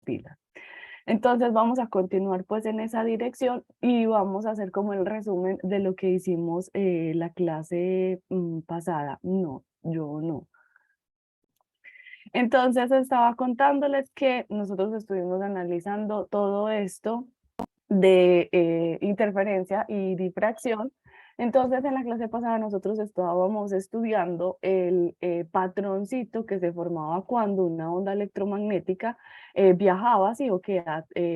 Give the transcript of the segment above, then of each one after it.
pilas. Entonces vamos a continuar pues en esa dirección y vamos a hacer como el resumen de lo que hicimos la clase pasada. No, yo no. Entonces estaba contándoles que nosotros estuvimos analizando todo esto de interferencia y difracción. Entonces, en la clase pasada nosotros estábamos estudiando el patroncito que se formaba cuando una onda electromagnética viajaba, sí, o que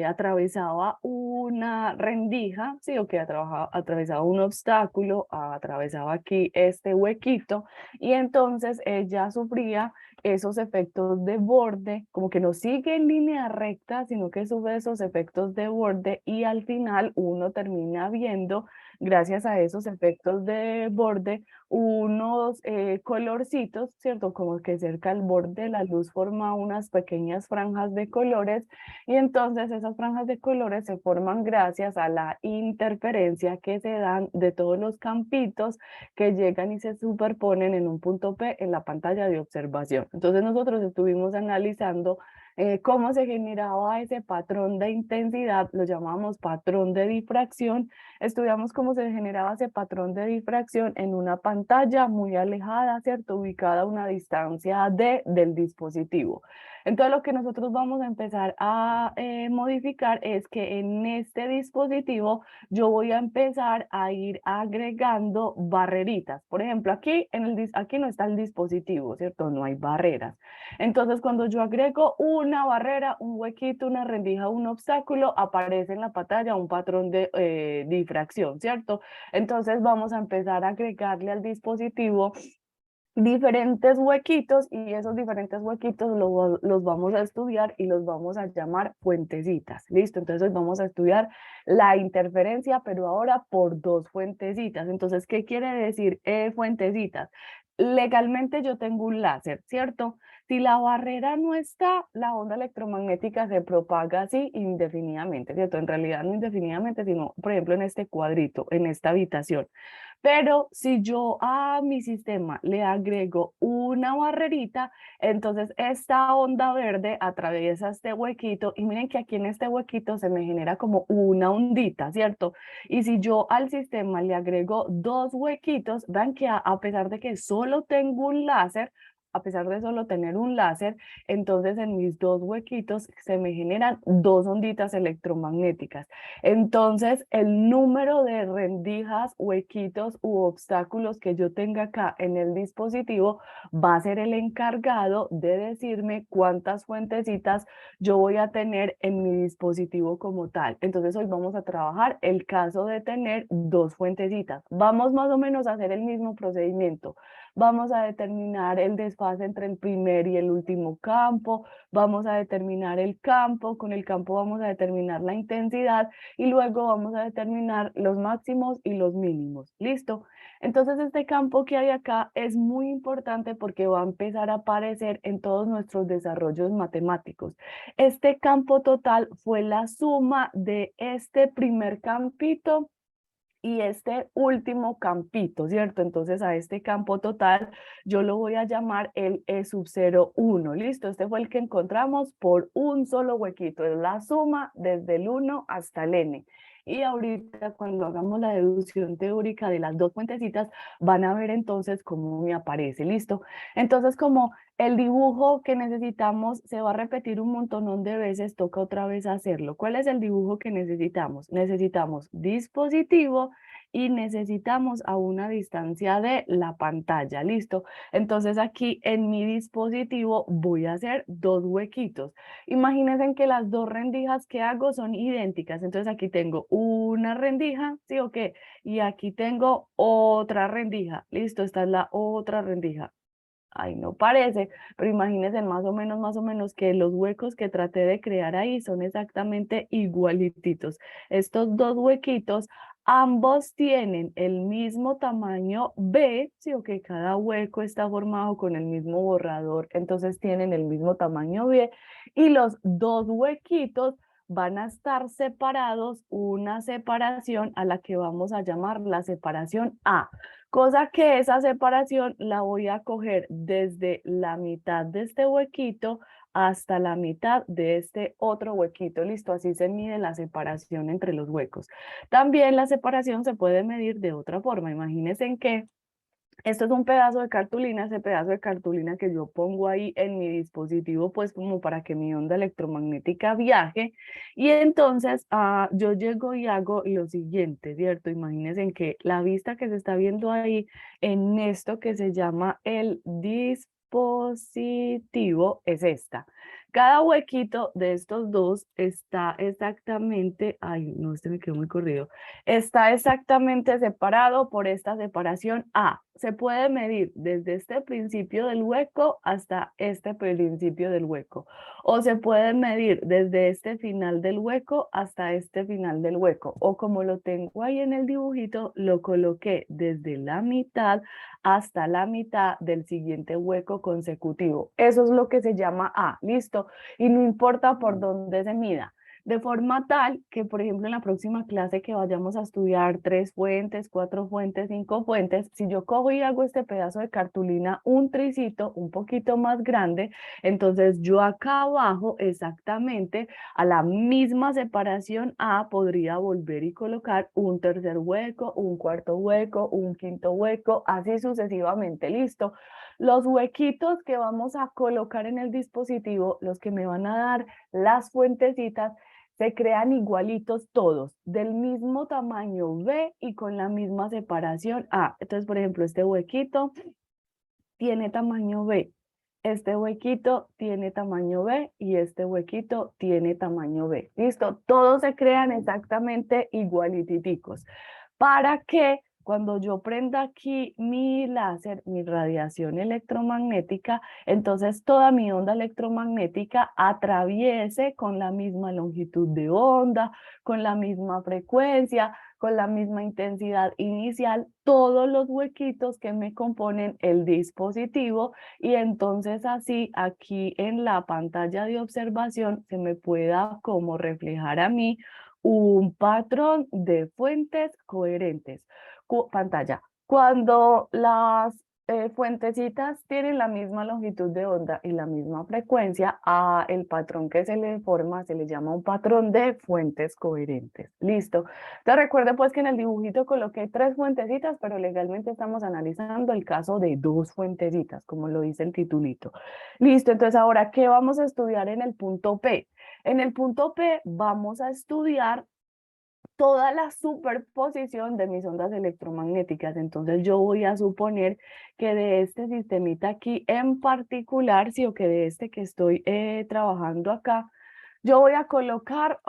atravesaba una rendija, sí, o que atravesaba un obstáculo, atravesaba aquí este huequito, y entonces ella sufría esos efectos de borde, como que no sigue en línea recta, sino que sube esos efectos de borde y al final uno termina viendo, gracias a esos efectos de borde, unos colorcitos, ¿cierto? Como que cerca al borde la luz forma unas pequeñas franjas de colores y entonces esas franjas de colores se forman gracias a la interferencia que se dan de todos los campitos que llegan y se superponen en un punto P en la pantalla de observación. Entonces nosotros estuvimos analizando cómo se generaba ese patrón de intensidad, lo llamamos patrón de difracción. Estudiamos cómo se generaba ese patrón de difracción en una pantalla muy alejada, ¿cierto? Ubicada a una distancia D del dispositivo. Entonces lo que nosotros vamos a empezar a modificar es que en este dispositivo yo voy a empezar a ir agregando barreritas. Por ejemplo, aquí, aquí no está el dispositivo, ¿cierto? No hay barreras. Entonces, cuando yo agrego una barrera, un huequito, una rendija, un obstáculo, aparece en la pantalla un patrón de difracción, ¿cierto? Entonces, vamos a empezar a agregarle al dispositivo diferentes huequitos y esos diferentes huequitos los vamos a estudiar y los vamos a llamar fuentecitas. ¿Listo? Entonces vamos a estudiar la interferencia, pero ahora por dos fuentecitas. Entonces, ¿qué quiere decir fuentecitas? Legalmente yo tengo un láser, ¿cierto? Si la barrera no está, la onda electromagnética se propaga así indefinidamente, ¿cierto? En realidad no indefinidamente, sino, por ejemplo, en este cuadrito, en esta habitación. Pero si yo a mi sistema le agrego una barrerita, entonces esta onda verde atraviesa este huequito y miren que aquí en este huequito se me genera como una ondita, ¿cierto? Y si yo al sistema le agrego dos huequitos, vean que a pesar de que solo tengo un láser, a pesar de solo tener un láser, entonces en mis dos huequitos se me generan dos onditas electromagnéticas. Entonces, el número de rendijas, huequitos u obstáculos que yo tenga acá en el dispositivo va a ser el encargado de decirme cuántas fuentecitas yo voy a tener en mi dispositivo como tal. Entonces, hoy vamos a trabajar el caso de tener dos fuentecitas. Vamos más o menos a hacer el mismo procedimiento. Vamos a determinar el desfase entre el primer y el último campo. Vamos a determinar el campo. Con el campo vamos a determinar la intensidad y luego vamos a determinar los máximos y los mínimos. ¿Listo? Entonces este campo que hay acá es muy importante porque va a empezar a aparecer en todos nuestros desarrollos matemáticos. Este campo total fue la suma de este primer campito y este último campito, ¿cierto? Entonces a este campo total yo lo voy a llamar el E sub 0,1, ¿listo? Este fue el que encontramos por un solo huequito, es la suma desde el 1 hasta el N. Y ahorita cuando hagamos la deducción teórica de las dos fuentecitas, van a ver entonces cómo me aparece, ¿listo? Entonces como el dibujo que necesitamos se va a repetir un montón de veces, toca otra vez hacerlo. ¿Cuál es el dibujo que necesitamos? Necesitamos dispositivo y necesitamos a una distancia de la pantalla, ¿listo? Entonces aquí en mi dispositivo voy a hacer dos huequitos. Imagínense que las dos rendijas que hago son idénticas, entonces aquí tengo una rendija, ¿sí o qué? Y aquí tengo otra rendija, ¿listo? Esta es la otra rendija. Ay, no parece, pero imagínense más o menos que los huecos que traté de crear ahí son exactamente igualititos. Estos dos huequitos, ambos tienen el mismo tamaño B, sí, o que cada hueco está formado con el mismo borrador, entonces tienen el mismo tamaño B, y los dos huequitos van a estar separados, una separación a la que vamos a llamar la separación A. Cosa que esa separación la voy a coger desde la mitad de este huequito hasta la mitad de este otro huequito. Listo, así se mide la separación entre los huecos. También la separación se puede medir de otra forma. Imagínense en que esto es un pedazo de cartulina, ese pedazo de cartulina que yo pongo ahí en mi dispositivo, pues como para que mi onda electromagnética viaje. Y entonces yo llego y hago lo siguiente, ¿cierto? Imagínense en que la vista que se está viendo ahí en esto que se llama el dispositivo es esta. Cada huequito de estos dos está exactamente, ay, no, este me quedó muy corrido, está exactamente separado por esta separación A. Se puede medir desde este principio del hueco hasta este principio del hueco. O se puede medir desde este final del hueco hasta este final del hueco. O como lo tengo ahí en el dibujito, lo coloqué desde la mitad hasta la mitad del siguiente hueco consecutivo. Eso es lo que se llama A. Listo. Y no importa por dónde se mida. De forma tal que, por ejemplo, en la próxima clase que vayamos a estudiar 3 fuentes, 4 fuentes, 5 fuentes, si yo cojo y hago este pedazo de cartulina, un tricito un poquito más grande, entonces yo acá abajo exactamente a la misma separación A podría volver y colocar un tercer hueco, un cuarto hueco, un quinto hueco, así sucesivamente. Listo. Los huequitos que vamos a colocar en el dispositivo, los que me van a dar las fuentecitas, se crean igualitos todos, del mismo tamaño B y con la misma separación A. Entonces, por ejemplo, este huequito tiene tamaño B, este huequito tiene tamaño B y este huequito tiene tamaño B. ¿Listo? Todos se crean exactamente igualiticos. Para que cuando yo prenda aquí mi láser, mi radiación electromagnética, entonces toda mi onda electromagnética atraviese con la misma longitud de onda, con la misma frecuencia, con la misma intensidad inicial, todos los huequitos que me componen el dispositivo, y entonces así aquí en la pantalla de observación se me pueda como reflejar a mí un patrón de fuentes coherentes. Pantalla. Cuando las fuentecitas tienen la misma longitud de onda y la misma frecuencia, a el patrón que se le forma se le llama un patrón de fuentes coherentes. Listo. Te recuerdo pues que en el dibujito coloqué 3 fuentecitas, pero legalmente estamos analizando el caso de 2 fuentecitas, como lo dice el titulito. Listo, entonces ahora, ¿qué vamos a estudiar en el punto P? En el punto P vamos a estudiar toda la superposición de mis ondas electromagnéticas. Entonces yo voy a suponer que de este sistemita aquí en particular, sí, o que de este que estoy trabajando acá, yo voy a colocar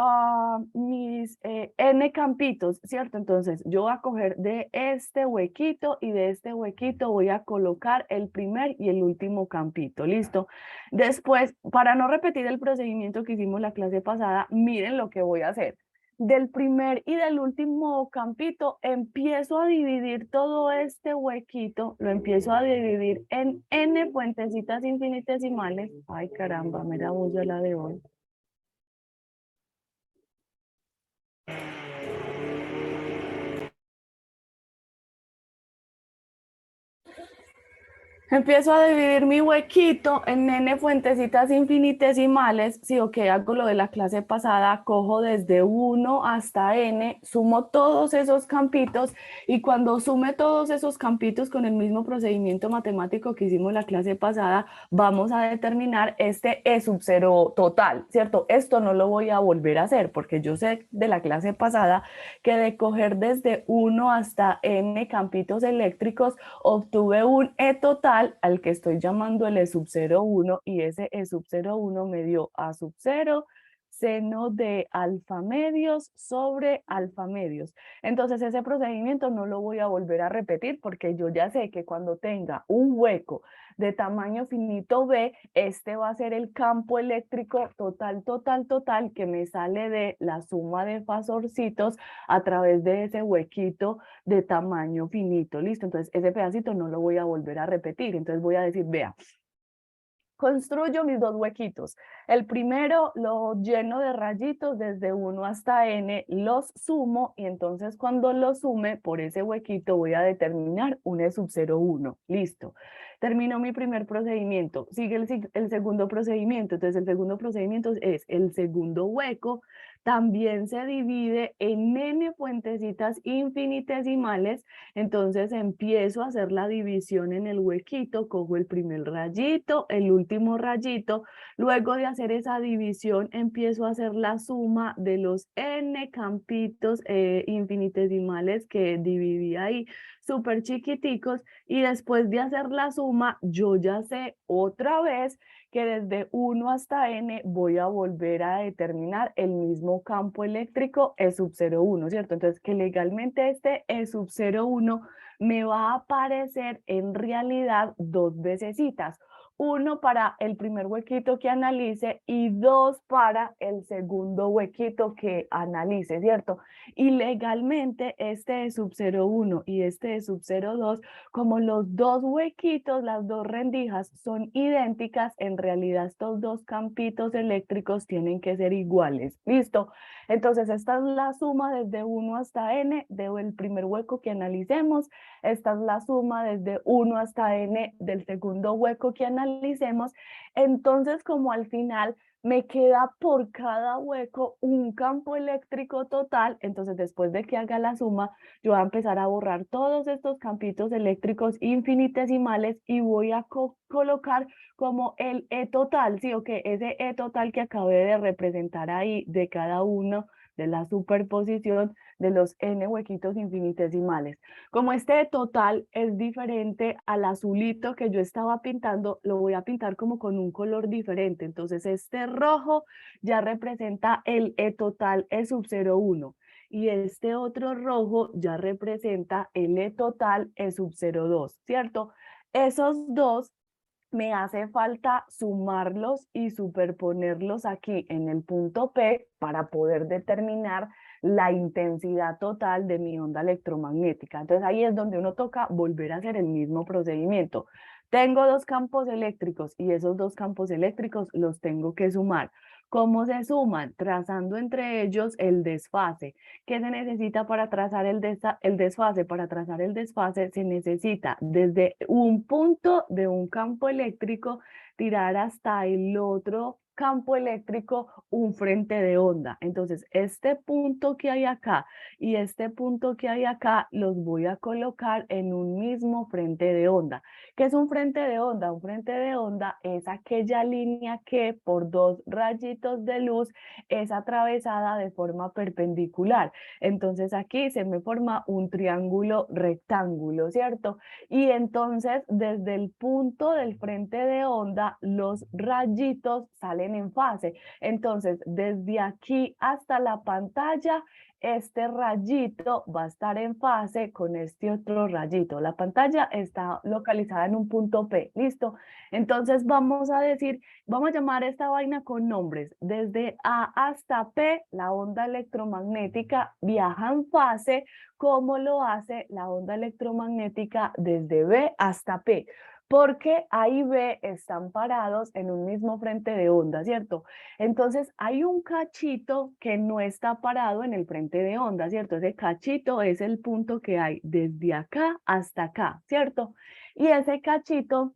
mis N campitos, ¿cierto? Entonces yo voy a coger de este huequito y de este huequito voy a colocar el primer y el último campito, ¿listo? Después, para no repetir el procedimiento que hicimos la clase pasada, miren lo que voy a hacer. Del primer y del último campito empiezo a dividir todo este huequito, lo empiezo a dividir en N fuentecitas infinitesimales. Ay, caramba, me da voz de la de hoy. Empiezo a dividir mi huequito en n fuentecitas infinitesimales. Si ok, hago lo de la clase pasada, cojo desde 1 hasta n, sumo todos esos campitos, y cuando sume todos esos campitos con el mismo procedimiento matemático que hicimos la clase pasada, vamos a determinar este E sub 0 total, ¿cierto? Esto no lo voy a volver a hacer porque yo sé de la clase pasada que de coger desde 1 hasta n campitos eléctricos obtuve un E total al que estoy llamando el E sub 0,1, y ese E sub 0,1 me dio A sub 0 seno de alfa medios sobre alfa medios. Entonces ese procedimiento no lo voy a volver a repetir porque yo ya sé que cuando tenga un hueco de tamaño finito B, este va a ser el campo eléctrico total, total, total que me sale de la suma de fasorcitos a través de ese huequito de tamaño finito. Listo, entonces ese pedacito no lo voy a volver a repetir. Entonces voy a decir, vea, construyo mis dos huequitos. El primero lo lleno de rayitos desde 1 hasta n, los sumo y entonces cuando los sume por ese huequito voy a determinar un E sub 0,1. Listo. Termino mi primer procedimiento. Sigue el segundo procedimiento. Entonces el segundo procedimiento es el segundo hueco. También se divide en n fuentecitas infinitesimales. Entonces empiezo a hacer la división en el huequito, cojo el primer rayito, el último rayito. Luego de hacer esa división, empiezo a hacer la suma de los n campitos infinitesimales que dividí ahí, súper chiquiticos. Y después de hacer la suma, yo ya sé otra vez que desde 1 hasta n voy a volver a determinar el mismo campo eléctrico E sub 0,1, ¿cierto? Entonces, que legalmente este E sub 0,1 me va a aparecer en realidad dos vecesitas. Uno para el primer huequito que analice y dos para el segundo huequito que analice, ¿cierto? Y legalmente este E sub 0,1 y este E sub 0,2, como los dos huequitos, las dos rendijas son idénticas, en realidad estos dos campitos eléctricos tienen que ser iguales. ¿Listo? Entonces esta es la suma desde 1 hasta n del primer hueco que analicemos. Esta es la suma desde 1 hasta n del segundo hueco que analicemos. Entonces, como al final me queda por cada hueco un campo eléctrico total, entonces después de que haga la suma, yo voy a empezar a borrar todos estos campitos eléctricos infinitesimales y voy a colocar como el E total, ¿sí? O que ese E total que acabé de representar ahí de cada uno de la superposición de los n huequitos infinitesimales. Como este total es diferente al azulito que yo estaba pintando, lo voy a pintar como con un color diferente. Entonces este rojo ya representa el E total E sub 0,1 y este otro rojo ya representa el E total E sub 0,2, ¿cierto? Esos dos me hace falta sumarlos y superponerlos aquí en el punto P para poder determinar la intensidad total de mi onda electromagnética. Entonces ahí es donde uno toca volver a hacer el mismo procedimiento. Tengo dos campos eléctricos y esos dos campos eléctricos los tengo que sumar. ¿Cómo se suman? Trazando entre ellos el desfase. ¿Qué se necesita para trazar el desfase? Para trazar el desfase se necesita desde un punto de un campo eléctrico tirar hasta el otro campo eléctrico un frente de onda. Entonces, este punto que hay acá y este punto que hay acá los voy a colocar en un mismo frente de onda. ¿Qué es un frente de onda? Un frente de onda es aquella línea que por dos rayitos de luz es atravesada de forma perpendicular. Entonces aquí se me forma un triángulo rectángulo, ¿cierto? Y entonces desde el punto del frente de onda los rayitos salen en fase. Entonces desde aquí hasta la pantalla este rayito va a estar en fase con este otro rayito. La pantalla está localizada en un punto P, ¿listo? Entonces vamos a decir, vamos a llamar esta vaina con nombres. Desde A hasta P, la onda electromagnética viaja en fase, como lo hace la onda electromagnética desde B hasta P. Porque A y B están parados en un mismo frente de onda, ¿cierto? Entonces hay un cachito que no está parado en el frente de onda, ¿cierto? Ese cachito es el punto que hay desde acá hasta acá, ¿cierto? Y ese cachito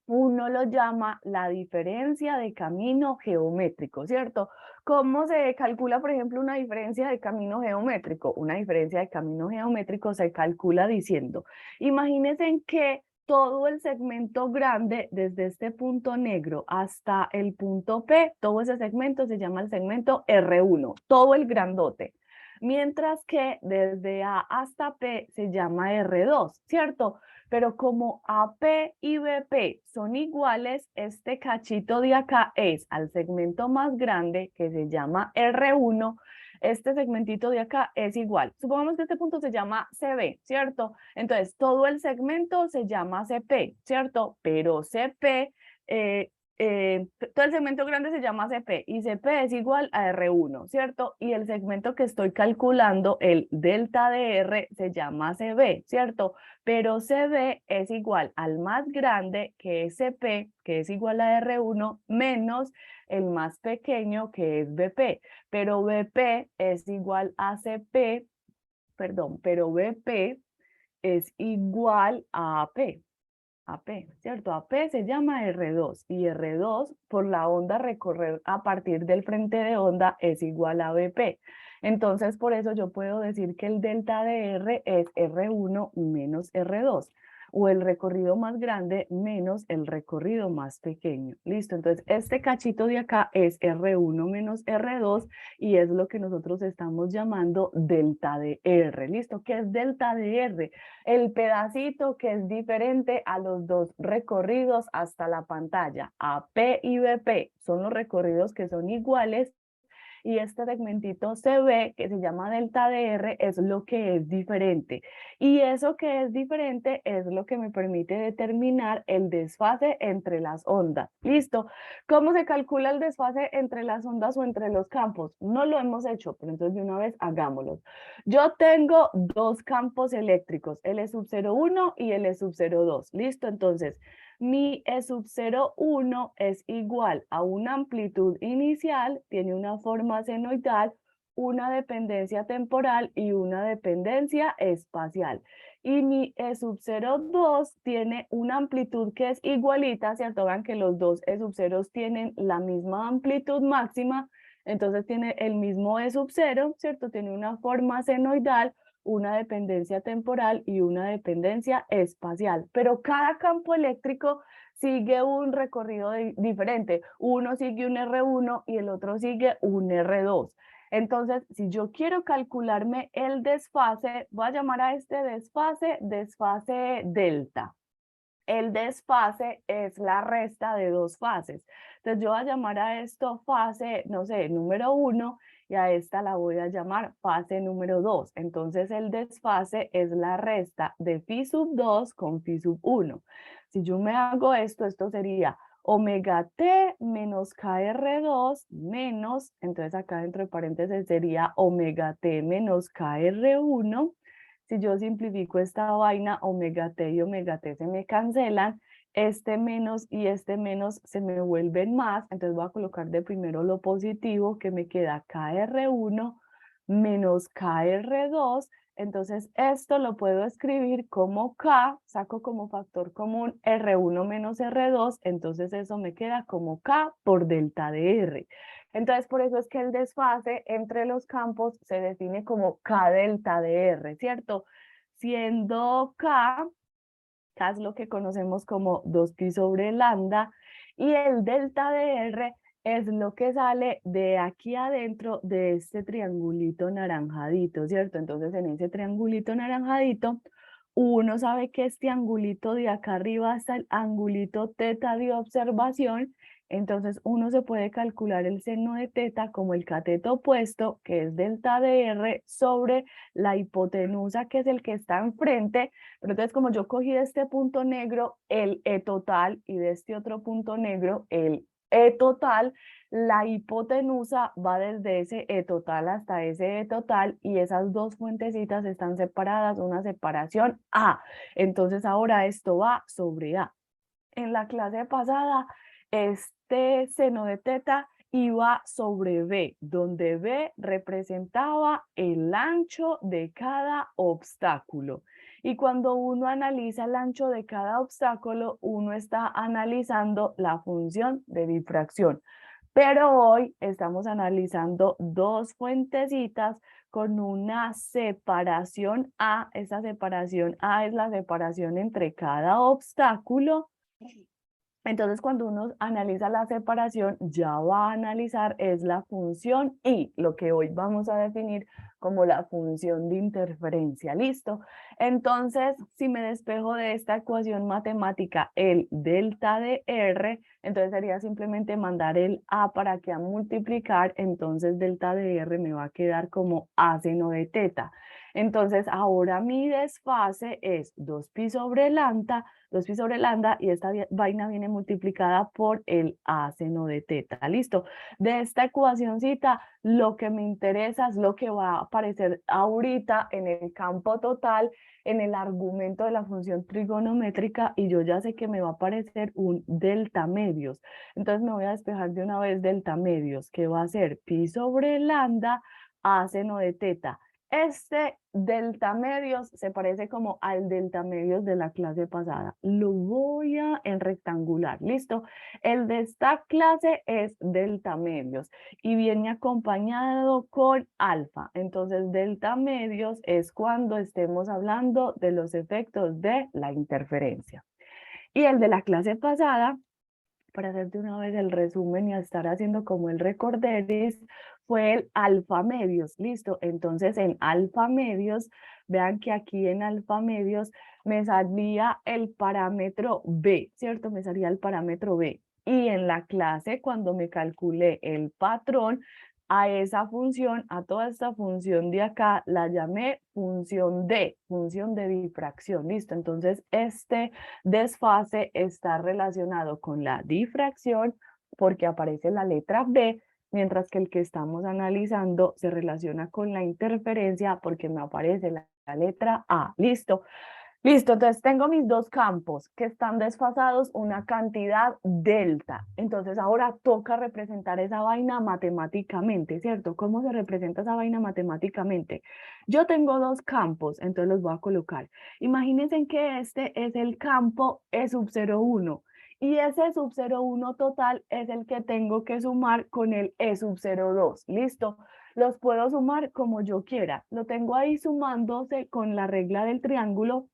uno lo llama la diferencia de camino geométrico, ¿cierto? ¿Cómo se calcula, por ejemplo, una diferencia de camino geométrico? Una diferencia de camino geométrico se calcula diciendo, imagínense en que todo el segmento grande, desde este punto negro hasta el punto P, todo ese segmento se llama el segmento R1, todo el grandote. Mientras que desde A hasta P se llama R2, ¿cierto? Pero como AP y BP son iguales, este cachito de acá es al segmento más grande que se llama R1, este segmentito de acá es igual. Supongamos que este punto se llama CB, ¿cierto? Entonces todo el segmento se llama CP, ¿cierto? Pero CP todo el segmento grande se llama CP y CP es igual a R1, ¿cierto? Y el segmento que estoy calculando, el delta de R, se llama CB, ¿cierto? Pero CB es igual al más grande, que es CP, que es igual a R1, menos el más pequeño, que es BP. Pero BP es igual a CP, perdón, pero BP es igual a AP. AP, ¿cierto? AP se llama R2 y R2 por la onda recorrer a partir del frente de onda es igual a BP. Entonces, por eso yo puedo decir que el delta de R es R1 menos R2 o el recorrido más grande menos el recorrido más pequeño. Listo, entonces este cachito de acá es R1 menos R2 y es lo que nosotros estamos llamando delta de R. ¿Listo? ¿Qué es delta de R? El pedacito que es diferente a los dos recorridos hasta la pantalla. AP y BP son los recorridos que son iguales y este segmentito CB, que se llama delta de R, es lo que es diferente. Y eso que es diferente es lo que me permite determinar el desfase entre las ondas. ¿Listo? ¿Cómo se calcula el desfase entre las ondas o entre los campos? No lo hemos hecho, pero entonces de una vez hagámoslo. Yo tengo dos campos eléctricos, el E sub 01 y el E sub 02. ¿Listo? Entonces, mi E sub 01 es igual a una amplitud inicial, tiene una forma senoidal, una dependencia temporal y una dependencia espacial. Y mi E sub 02 tiene una amplitud que es igualita, ¿cierto? Vean que los dos E sub 0 tienen la misma amplitud máxima, entonces tiene el mismo E sub 0, ¿cierto? Tiene una forma senoidal, una dependencia temporal y una dependencia espacial. Pero cada campo eléctrico sigue un recorrido diferente. Uno sigue un R1 y el otro sigue un R2. Entonces, si yo quiero calcularme el desfase, voy a llamar a este desfase delta. El desfase es la resta de dos fases. Entonces yo voy a llamar a esto fase, no sé, número 1 y a esta la voy a llamar fase número 2. Entonces el desfase es la resta de phi sub 2 con phi sub 1. Si yo me hago esto, esto sería omega t menos KR2 menos, entonces acá dentro de paréntesis sería omega t menos KR1. Si yo simplifico esta vaina, omega t y omega t se me cancelan, este menos y este menos se me vuelven más, entonces voy a colocar de primero lo positivo, que me queda KR1 menos KR2, entonces esto lo puedo escribir como K, saco como factor común R1 menos R2, entonces eso me queda como K por delta de R. Entonces, por eso es que el desfase entre los campos se define como K delta de R, ¿cierto? Siendo K es lo que conocemos como 2pi sobre lambda, y el delta de R es lo que sale de aquí adentro de este triangulito naranjadito, ¿cierto? Entonces, en ese triangulito naranjadito, uno sabe que este angulito de acá arriba hasta el angulito teta de observación, entonces uno se puede calcular el seno de teta como el cateto opuesto, que es delta de R, sobre la hipotenusa, que es el que está enfrente. Pero entonces, como yo cogí de este punto negro el E total y de este otro punto negro el E total, la hipotenusa va desde ese E total hasta ese E total y esas dos fuentecitas están separadas, una separación A. Entonces ahora esto va sobre A. En la clase pasada, este seno de teta iba sobre B, donde B representaba el ancho de cada obstáculo. Y cuando uno analiza el ancho de cada obstáculo, uno está analizando la función de difracción. Pero hoy estamos analizando dos fuentecitas con una separación A. Esa separación A es la separación entre cada obstáculo. Entonces, cuando uno analiza la separación, ya va a analizar es la función y lo que hoy vamos a definir como la función de interferencia. ¿Listo? Entonces, si me despejo de esta ecuación matemática, el delta de R, entonces sería simplemente mandar el A para que a multiplicar, entonces delta de R me va a quedar como A seno de teta. Entonces, ahora mi desfase es 2pi sobre lambda, 2pi sobre lambda, y esta vaina viene multiplicada por el a seno de teta. ¿Listo? De esta ecuacioncita, lo que me interesa es lo que va a aparecer ahorita en el campo total, en el argumento de la función trigonométrica, y yo ya sé que me va a aparecer un delta medios. Entonces me voy a despejar de una vez delta medios, que va a ser pi sobre lambda a seno de teta. Este delta medios se parece como al delta medios de la clase pasada. Lo voy a en rectangular, ¿listo? El de esta clase es delta medios y viene acompañado con alfa. Entonces, delta medios es cuando estemos hablando de los efectos de la interferencia. Y el de la clase pasada, para hacer de una vez el resumen y a estar haciendo como el recorderis, fue el alfa medios, listo. Entonces en alfa medios, vean que aquí en alfa medios me salía el parámetro B, ¿cierto? Me salía el parámetro B. Y en la clase, cuando me calculé el patrón, a esa función, a toda esta función de acá, la llamé función de difracción, listo. Entonces este desfase está relacionado con la difracción porque aparece la letra B, mientras que el que estamos analizando se relaciona con la interferencia porque me aparece la letra A. ¿Listo? Listo, entonces tengo mis dos campos que están desfasados una cantidad delta. Entonces ahora toca representar esa vaina matemáticamente, ¿cierto? ¿Cómo se representa esa vaina matemáticamente? Yo tengo dos campos, entonces los voy a colocar. Imagínense que este es el campo E sub 01 y ese sub 01 total es el que tengo que sumar con el E sub 02. ¿Listo? Los puedo sumar como yo quiera. Lo tengo ahí sumándose con la regla del triángulo,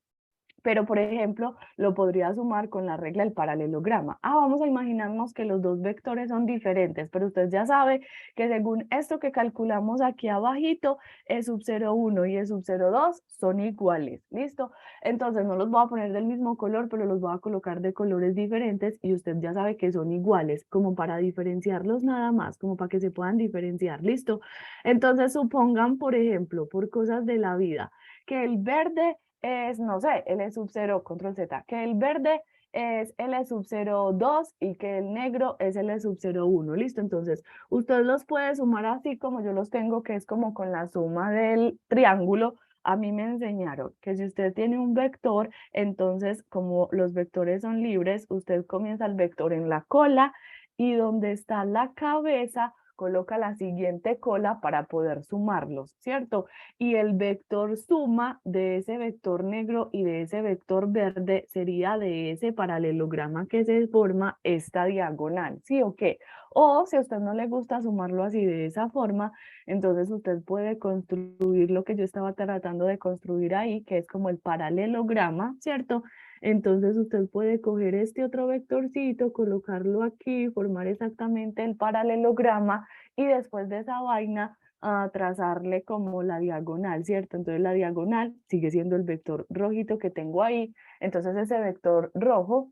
pero por ejemplo, lo podría sumar con la regla del paralelograma. Vamos a imaginarnos que los dos vectores son diferentes, pero usted ya sabe que según esto que calculamos aquí abajito, E sub 01 y E sub 02 son iguales, ¿listo? Entonces no los voy a poner del mismo color, pero los voy a colocar de colores diferentes y usted ya sabe que son iguales, como para diferenciarlos nada más, como para que se puedan diferenciar, ¿listo? Entonces supongan, por ejemplo, por cosas de la vida, que el verde es, no sé, L sub 0, control Z, que el verde es L sub 02 y que el negro es L sub 01, listo. Entonces, usted los puede sumar así como yo los tengo, que es como con la suma del triángulo. A mí me enseñaron que si usted tiene un vector, entonces como los vectores son libres, usted comienza el vector en la cola y donde está la cabeza, coloca la siguiente cola para poder sumarlos, ¿cierto? Y el vector suma de ese vector negro y de ese vector verde sería de ese paralelograma que se forma esta diagonal, ¿sí o qué? O si a usted no le gusta sumarlo así de esa forma, entonces usted puede construir lo que yo estaba tratando de construir ahí, que es como el paralelograma, ¿cierto? Entonces usted puede coger este otro vectorcito, colocarlo aquí, formar exactamente el paralelograma y después de esa vaina a trazarle como la diagonal, ¿cierto? Entonces la diagonal sigue siendo el vector rojito que tengo ahí. Entonces ese vector rojo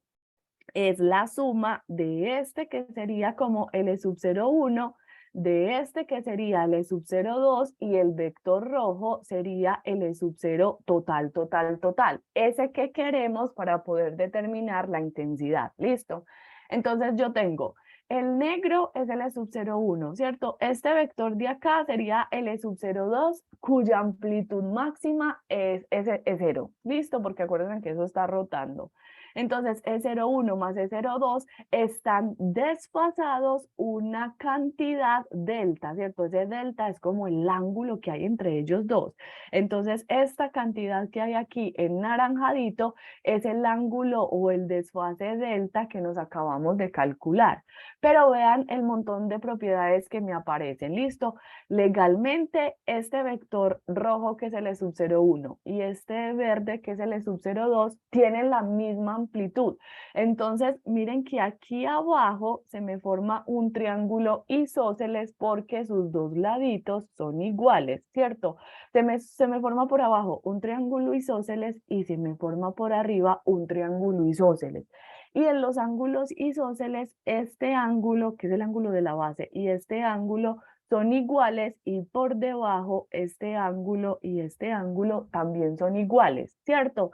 es la suma de este que sería como L sub 01, de este que sería L sub 02 y el vector rojo sería L sub 0 total, total, total. Ese que queremos para poder determinar la intensidad. ¿Listo? Entonces yo tengo el negro es L sub 01, ¿cierto? Este vector de acá sería L sub 02, cuya amplitud máxima es 0. ¿Listo? Porque acuérdense que eso está rotando. Entonces, E01 más E02 están desfasados una cantidad delta, ¿cierto? Ese delta es como el ángulo que hay entre ellos dos. Entonces, esta cantidad que hay aquí en naranjadito es el ángulo o el desfase delta que nos acabamos de calcular. Pero vean el montón de propiedades que me aparecen. ¿Listo? Legalmente, este vector rojo que es el E sub 01 y este verde que es el E sub 02 tienen la misma amplitud. Entonces, miren que aquí abajo se me forma un triángulo isósceles porque sus dos laditos son iguales, ¿cierto? Se me forma por abajo un triángulo isósceles y se me forma por arriba un triángulo isósceles. Y en los ángulos isósceles, este ángulo, que es el ángulo de la base, y este ángulo son iguales y por debajo este ángulo y este ángulo también son iguales, ¿cierto?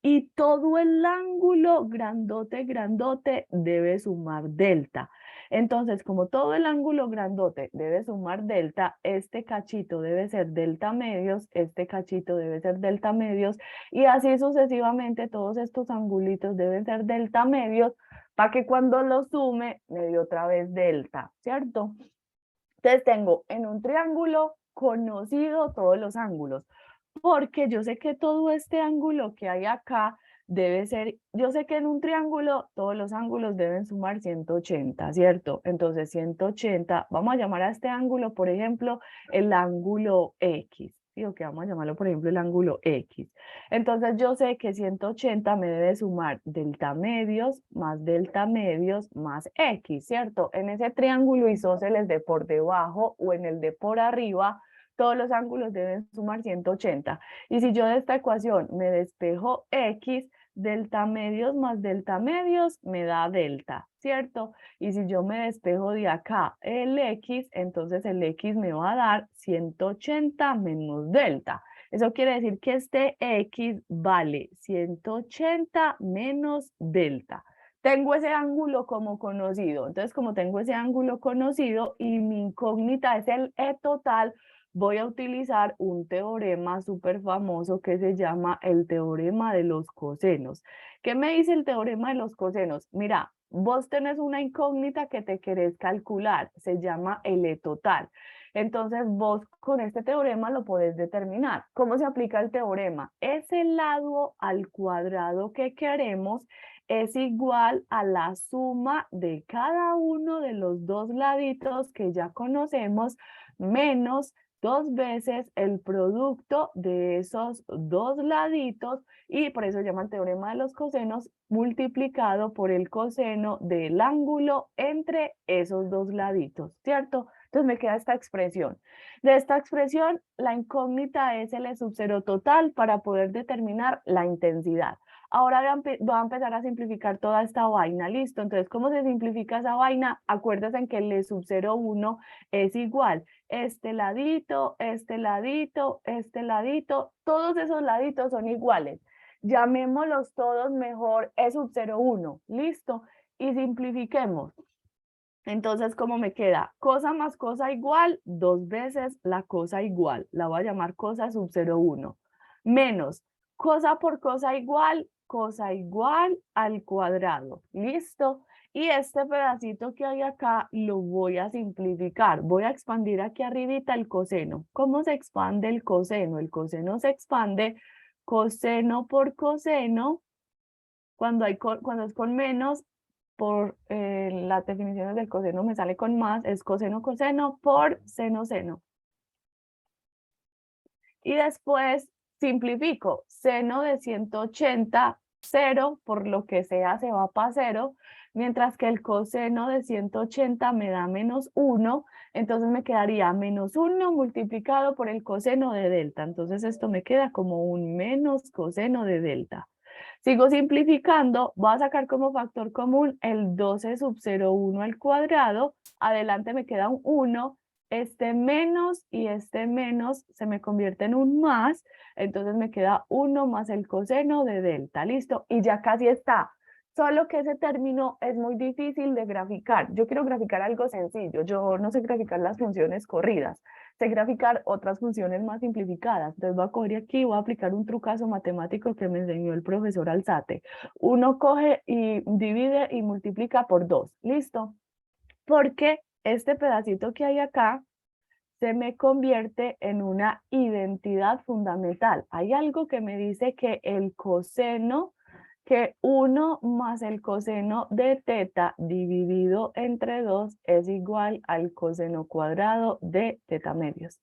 Y todo el ángulo grandote, grandote debe sumar delta. Entonces, como todo el ángulo grandote debe sumar delta, este cachito debe ser delta medios, este cachito debe ser delta medios, y así sucesivamente todos estos angulitos deben ser delta medios para que cuando lo sume me dé otra vez delta, ¿cierto? Entonces tengo en un triángulo conocido todos los ángulos, porque yo sé que todo este ángulo que hay acá debe ser, yo sé que en un triángulo todos los ángulos deben sumar 180, ¿cierto? Entonces 180, vamos a llamar a este ángulo, por ejemplo, el ángulo X, ¿sí? O que vamos a llamarlo, por ejemplo, el ángulo X. Entonces yo sé que 180 me debe sumar delta medios más X, ¿cierto? En ese triángulo isósceles de por debajo o en el de por arriba, todos los ángulos deben sumar 180. Y si yo de esta ecuación me despejo X, delta medios más delta medios me da delta, ¿cierto? Y si yo me despejo de acá el X, entonces el X me va a dar 180 menos delta. Eso quiere decir que este X vale 180 menos delta. Tengo ese ángulo como conocido. Entonces, como tengo ese ángulo conocido y mi incógnita es el E total, voy a utilizar un teorema súper famoso que se llama el teorema de los cosenos. ¿Qué me dice el teorema de los cosenos? Mira, vos tenés una incógnita que te querés calcular, se llama el E total. Entonces vos con este teorema lo podés determinar. ¿Cómo se aplica el teorema? Ese lado al cuadrado que queremos es igual a la suma de cada uno de los dos laditos que ya conocemos menos 2 veces el producto de esos dos laditos, y por eso se llama el teorema de los cosenos, multiplicado por el coseno del ángulo entre esos dos laditos, ¿cierto? Entonces me queda esta expresión. De esta expresión, la incógnita es el E sub 0 total para poder determinar la intensidad. Ahora voy a empezar a simplificar toda esta vaina, ¿listo? Entonces, ¿cómo se simplifica esa vaina? Acuérdense en que el E sub 0,1 es igual. Este ladito, este ladito, este ladito, todos esos laditos son iguales. Llamémoslos todos mejor E sub 0,1, ¿listo? Y simplifiquemos. Entonces, ¿cómo me queda? Cosa más cosa igual, 2 veces la cosa igual. La voy a llamar cosa sub 0,1. Menos cosa por cosa igual al cuadrado. ¿Listo? Y este pedacito que hay acá lo voy a simplificar. Voy a expandir aquí arribita el coseno. ¿Cómo se expande el coseno? El coseno se expande coseno por coseno. Cuando es con menos, por las definiciones del coseno me sale con más, es coseno coseno por seno seno. Y después simplifico, seno de 180, 0, por lo que sea se va para 0, mientras que el coseno de 180 me da menos 1, entonces me quedaría menos 1 multiplicado por el coseno de delta. Entonces esto me queda como un menos coseno de delta. Sigo simplificando, voy a sacar como factor común el 12 sub 0,1 al cuadrado, adelante me queda un 1, este menos y este menos se me convierte en un más, entonces me queda 1 más el coseno de delta, listo, y ya casi está. Solo que ese término es muy difícil de graficar. Yo quiero graficar algo sencillo, yo no sé graficar las funciones corridas, sé graficar otras funciones más simplificadas. Entonces voy a coger aquí y voy a aplicar un trucazo matemático que me enseñó el profesor Alzate. Uno coge y divide y multiplica por 2, ¿listo? Porque este pedacito que hay acá se me convierte en una identidad fundamental. Hay algo que me dice que el coseno, que 1 más el coseno de teta dividido entre 2 es igual al coseno cuadrado de teta medios.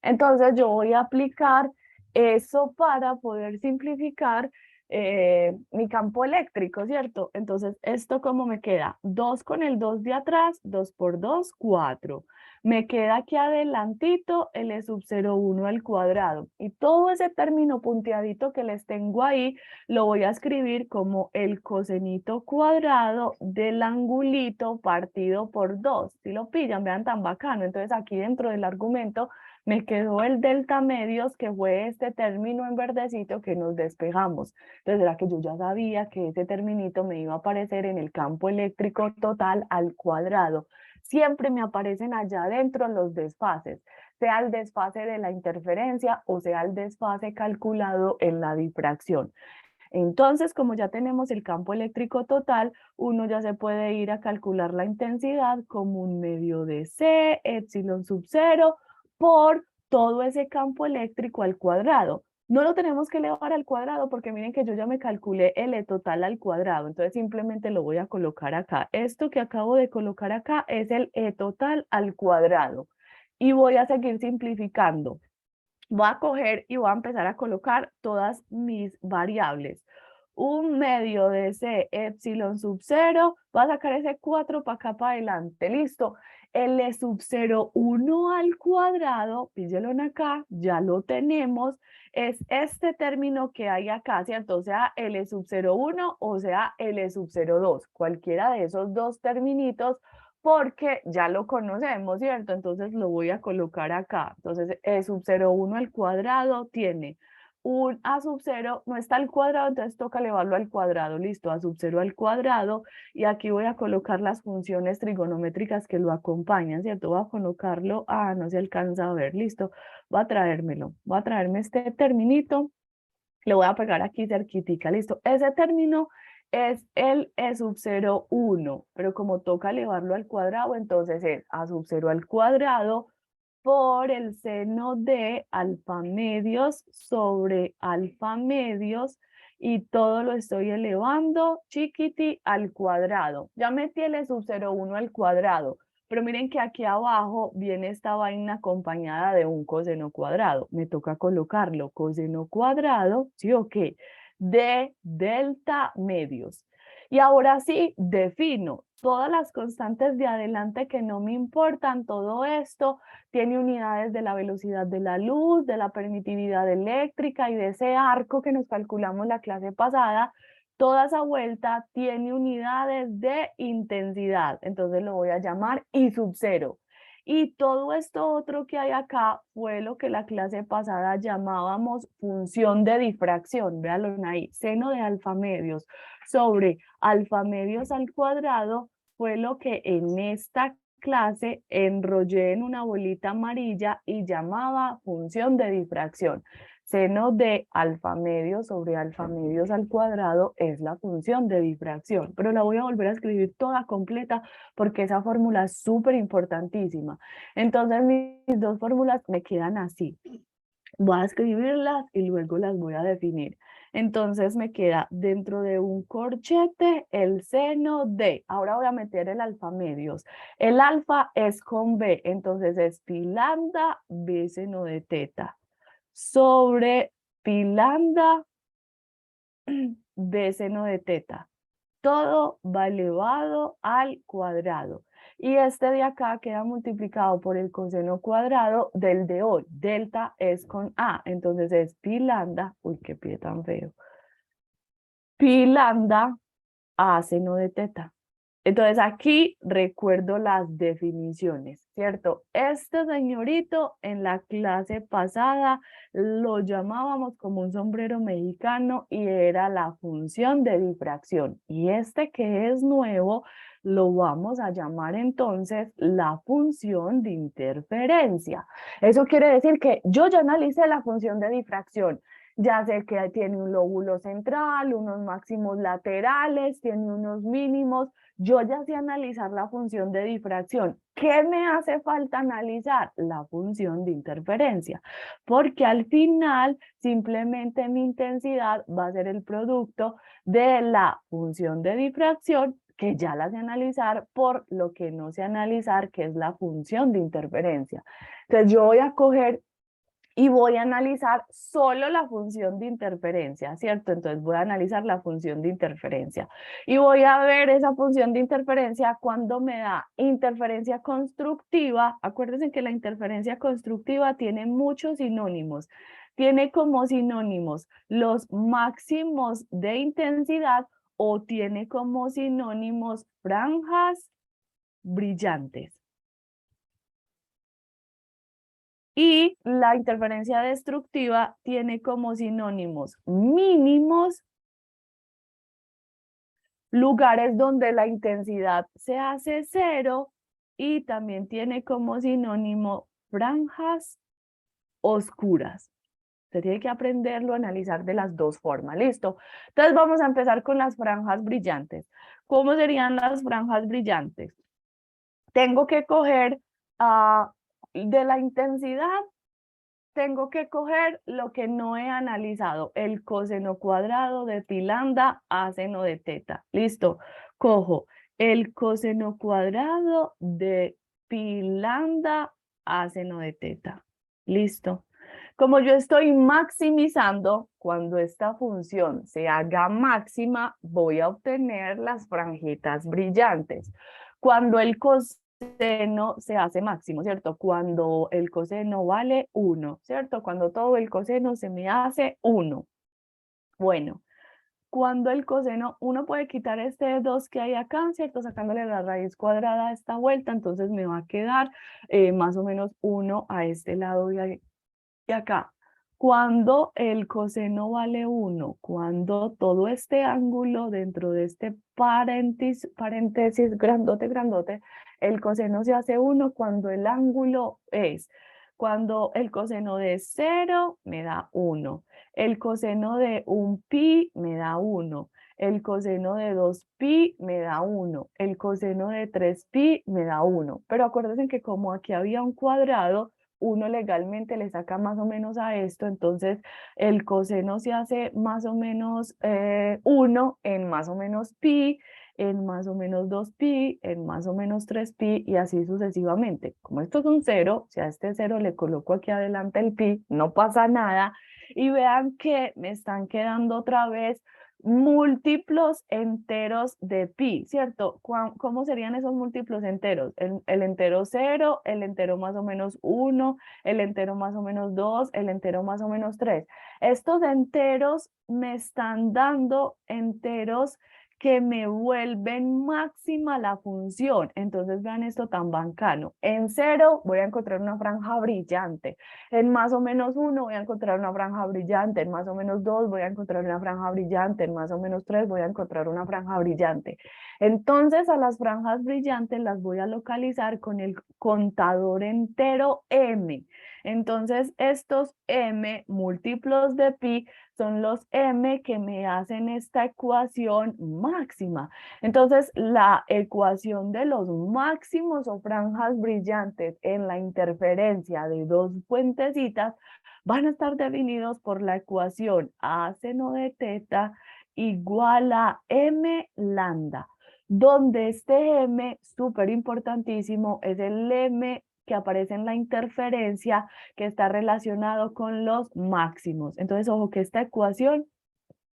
Entonces yo voy a aplicar eso para poder simplificar mi campo eléctrico, ¿cierto? Entonces, ¿esto cómo me queda? 2 con el 2 de atrás, 2 por 2, 4. Me queda aquí adelantito el E sub 0,1 al cuadrado. Y todo ese término punteadito que les tengo ahí, lo voy a escribir como el cosenito cuadrado del angulito partido por 2. Si lo pillan, vean tan bacano. Entonces, aquí dentro del argumento me quedó el delta medios, que fue este término en verdecito que nos despejamos. Entonces era que yo ya sabía que ese terminito me iba a aparecer en el campo eléctrico total al cuadrado. Siempre me aparecen allá adentro los desfases, sea el desfase de la interferencia o sea el desfase calculado en la difracción. Entonces, como ya tenemos el campo eléctrico total, uno ya se puede ir a calcular la intensidad como 1/2 de C, epsilon sub 0, por todo ese campo eléctrico al cuadrado. No lo tenemos que elevar al cuadrado porque miren que yo ya me calculé el E total al cuadrado, entonces simplemente lo voy a colocar acá. Esto que acabo de colocar acá es el E total al cuadrado. Y voy a seguir simplificando. Voy a coger y voy a empezar a colocar todas mis variables. 1/2 de C epsilon sub 0, voy a sacar ese 4 para acá para adelante, listo. El E sub 0,1 al cuadrado, píllelo acá, ya lo tenemos, es este término que hay acá, ¿cierto? O sea, el E sub 0,1 o sea, el E sub 0,2, cualquiera de esos dos terminitos, porque ya lo conocemos, ¿cierto? Entonces lo voy a colocar acá. Entonces, E sub 0,1 al cuadrado tiene un A sub 0, no está al cuadrado, entonces toca elevarlo al cuadrado, listo, A sub 0 al cuadrado, y aquí voy a colocar las funciones trigonométricas que lo acompañan, ¿cierto? Voy a colocarlo, no se alcanza a ver, listo, voy a traérmelo, voy a traerme este terminito, le voy a pegar aquí cerquitica, listo, ese término es el E sub 0,1, pero como toca elevarlo al cuadrado, entonces es A sub 0 al cuadrado por el seno de alfa medios sobre alfa medios, y todo lo estoy elevando chiquiti al cuadrado. Ya metí el E sub 0,1 al cuadrado, pero miren que aquí abajo viene esta vaina acompañada de un coseno cuadrado. Me toca colocarlo coseno cuadrado, ¿sí o qué? De delta medios. Y ahora sí, defino todas las constantes de adelante que no me importan. Todo esto tiene unidades de la velocidad de la luz, de la permitividad eléctrica y de ese arco que nos calculamos la clase pasada. Toda esa vuelta tiene unidades de intensidad. Entonces lo voy a llamar I sub 0. Y todo esto otro que hay acá fue lo que la clase pasada llamábamos función de difracción. Véanlo ahí, seno de alfa medios sobre alfa medios al cuadrado fue lo que en esta clase enrollé en una bolita amarilla y llamaba función de difracción. Seno de alfa medios sobre alfa medios al cuadrado es la función de difracción, pero la voy a volver a escribir toda completa porque esa fórmula es súper importantísima. Entonces mis dos fórmulas me quedan así. Voy a escribirlas y luego las voy a definir. Entonces me queda dentro de un corchete el seno de, ahora voy a meter el alfa medios. El alfa es con B, entonces es pi lambda B seno de teta sobre pi lambda B seno de teta. Todo va elevado al cuadrado. Y este de acá queda multiplicado por el coseno cuadrado del de hoy. Delta es con A, entonces es pi lambda, uy, qué pie tan feo. Pi lambda A seno de teta. Entonces aquí recuerdo las definiciones, ¿cierto? Este señorito en la clase pasada lo llamábamos como un sombrero mexicano y era la función de difracción. Y este que es nuevo lo vamos a llamar entonces la función de interferencia. Eso quiere decir que yo ya analicé la función de difracción. Ya sé que tiene un lóbulo central, unos máximos laterales, tiene unos mínimos. Yo ya sé analizar la función de difracción. ¿Qué me hace falta analizar? La función de interferencia, porque al final simplemente mi intensidad va a ser el producto de la función de difracción, que ya la sé analizar, por lo que no sé analizar, que es la función de interferencia. Entonces yo voy a coger y voy a analizar solo la función de interferencia, ¿cierto? Entonces voy a analizar la función de interferencia y voy a ver esa función de interferencia cuando me da interferencia constructiva. Acuérdense que la interferencia constructiva tiene muchos sinónimos. Tiene como sinónimos los máximos de intensidad o tiene como sinónimos franjas brillantes. Y la interferencia destructiva tiene como sinónimos mínimos, lugares donde la intensidad se hace cero, y también tiene como sinónimo franjas oscuras. Usted tiene que aprenderlo a analizar de las dos formas. ¿Listo? Entonces vamos a empezar con las franjas brillantes. ¿Cómo serían las franjas brillantes? Tengo que coger de la intensidad, tengo que coger lo que no he analizado, el coseno cuadrado de pi lambda a seno de teta. Listo. Cojo el coseno cuadrado de pi lambda a seno de teta. Listo. Como yo estoy maximizando, cuando esta función se haga máxima, voy a obtener las franjitas brillantes. Cuando el coseno se hace máximo, ¿cierto? Cuando el coseno vale 1, ¿cierto? Cuando todo el coseno se me hace 1. Bueno, cuando el coseno, uno puede quitar este 2 que hay acá, ¿cierto? Sacándole la raíz cuadrada a esta vuelta, entonces me va a quedar más o menos 1 a este lado y acá. Cuando el coseno vale 1, cuando todo este ángulo dentro de este paréntesis grandote, el coseno se hace 1 cuando el ángulo es, cuando el coseno de 0 me da 1, el coseno de 1 pi me da 1, el coseno de 2 pi me da 1, el coseno de 3 pi me da 1. Pero acuérdense que como aquí había un cuadrado, uno legalmente le saca más o menos a esto, entonces el coseno se hace más o menos 1 en más o menos pi, en más o menos 2 pi, en más o menos 3 pi y así sucesivamente. Como esto es un 0, si a este 0 le coloco aquí adelante el pi, no pasa nada. Y vean que me están quedando otra vez múltiplos enteros de pi, ¿cierto? ¿Cómo serían esos múltiplos enteros? El entero 0, el entero más o menos 1, el entero más o menos 2, el entero más o menos 3. Estos enteros me están dando enteros que me vuelven máxima la función. Entonces vean esto tan bacano. En 0 voy a encontrar una franja brillante. En más o menos 1 voy a encontrar una franja brillante. En más o menos 2 voy a encontrar una franja brillante. En más o menos 3 voy a encontrar una franja brillante. Entonces a las franjas brillantes las voy a localizar con el contador entero m. Entonces estos m múltiplos de pi son los m que me hacen esta ecuación máxima. Entonces, la ecuación de los máximos o franjas brillantes en la interferencia de dos puentecitas van a estar definidos por la ecuación a seno de teta igual a m lambda, donde este m, súper importantísimo, es el m que aparece en la interferencia que está relacionado con los máximos. Entonces, ojo que esta ecuación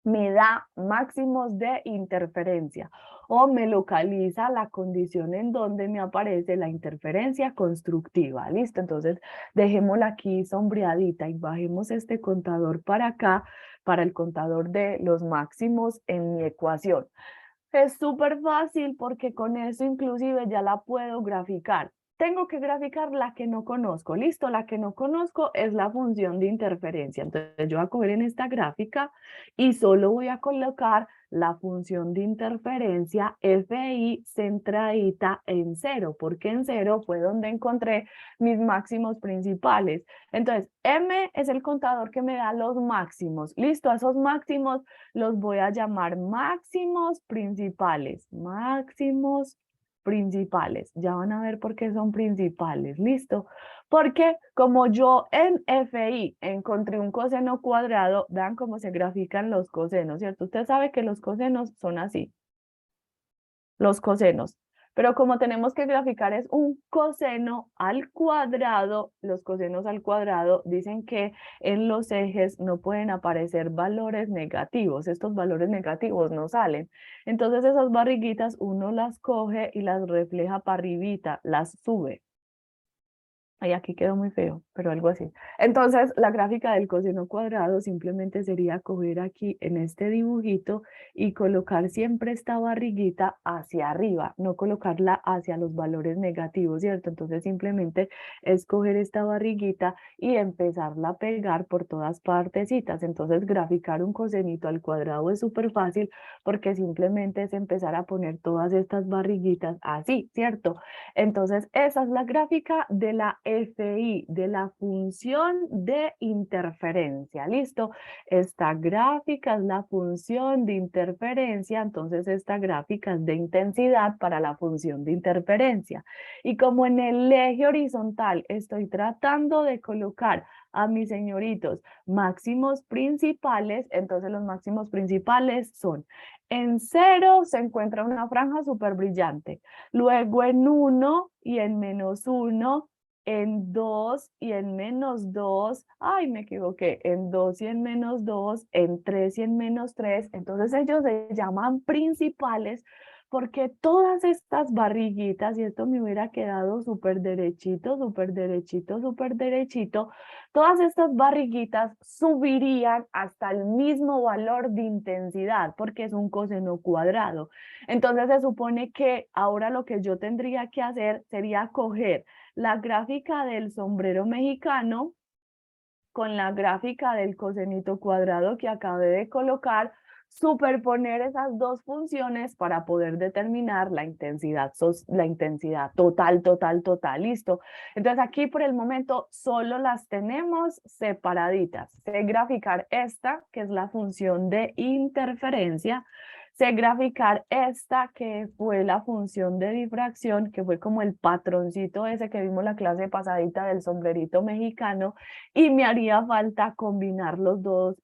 me da máximos de interferencia o me localiza la condición en donde me aparece la interferencia constructiva. ¿Listo? Entonces, dejémosla aquí sombreadita y bajemos este contador para acá, para el contador de los máximos en mi ecuación. Es súper fácil porque con eso inclusive ya la puedo graficar. Tengo que graficar la que no conozco. Listo, la que no conozco es la función de interferencia. Entonces yo voy a coger en esta gráfica y solo voy a colocar la función de interferencia FI centradita en 0, porque en 0 fue donde encontré mis máximos principales. Entonces, M es el contador que me da los máximos. Listo, a esos máximos los voy a llamar máximos principales. Máximos principales. Ya van a ver por qué son principales. Listo. Porque como yo en FI encontré un coseno cuadrado, vean cómo se grafican los cosenos, ¿cierto? Usted sabe que los cosenos son así. Los cosenos. Pero como tenemos que graficar es un coseno al cuadrado, los cosenos al cuadrado dicen que en los ejes no pueden aparecer valores negativos, estos valores negativos no salen. Entonces esas barriguitas uno las coge y las refleja para arribita, las sube. Ay, aquí quedó muy feo, pero algo así. Entonces, la gráfica del coseno cuadrado simplemente sería coger aquí en este dibujito y colocar siempre esta barriguita hacia arriba, no colocarla hacia los valores negativos, ¿cierto? Entonces, simplemente escoger esta barriguita y empezarla a pegar por todas partecitas. Entonces, graficar un cosenito al cuadrado es súper fácil porque simplemente es empezar a poner todas estas barriguitas así, ¿cierto? Entonces, esa es la gráfica de la FI, de la función de interferencia. ¿Listo? Esta gráfica es la función de interferencia, entonces esta gráfica es de intensidad para la función de interferencia. Y como en el eje horizontal estoy tratando de colocar a mis señoritos máximos principales, entonces los máximos principales son en 0 se encuentra una franja súper brillante. Luego en 1 y en -1, en 2 y en -2, ay, me equivoqué, en 2 y en -2, en 3 y en -3, entonces ellos se llaman principales porque todas estas barriguitas, y esto me hubiera quedado súper derechito, súper derechito, súper derechito, todas estas barriguitas subirían hasta el mismo valor de intensidad porque es un coseno cuadrado. Entonces se supone que ahora lo que yo tendría que hacer sería coger la gráfica del sombrero mexicano con la gráfica del cosenito cuadrado que acabé de colocar, superponer esas dos funciones para poder determinar la intensidad total, total, total, listo. Entonces aquí por el momento solo las tenemos separaditas. Sé graficar esta, que es la función de interferencia, sé graficar esta, que fue la función de difracción, que fue como el patroncito ese que vimos la clase pasadita del sombrerito mexicano, y me haría falta combinar los dos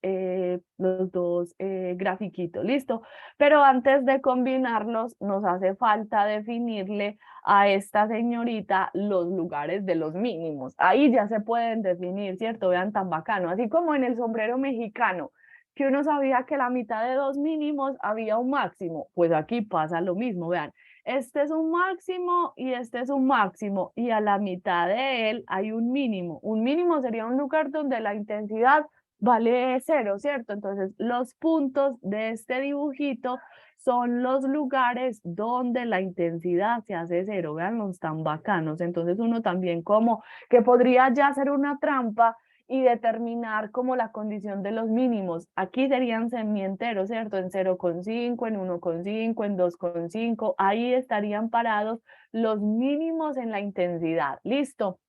grafiquitos, ¿listo? Pero antes de combinarlos, nos hace falta definirle a esta señorita los lugares de los mínimos. Ahí ya se pueden definir, ¿cierto? Vean tan bacano, así como en el sombrero mexicano, que uno sabía que la mitad de dos mínimos había un máximo, pues aquí pasa lo mismo, vean. Este es un máximo y este es un máximo y a la mitad de él hay un mínimo. Un mínimo sería un lugar donde la intensidad vale 0, ¿cierto? Entonces los puntos de este dibujito son los lugares donde la intensidad se hace 0. Vean, los tan bacanos. Entonces uno también como que podría ya hacer una trampa y determinar como la condición de los mínimos. Aquí serían semienteros, ¿cierto? En 0,5, en 1,5, en 2,5. Ahí estarían parados los mínimos en la intensidad. ¿Listo?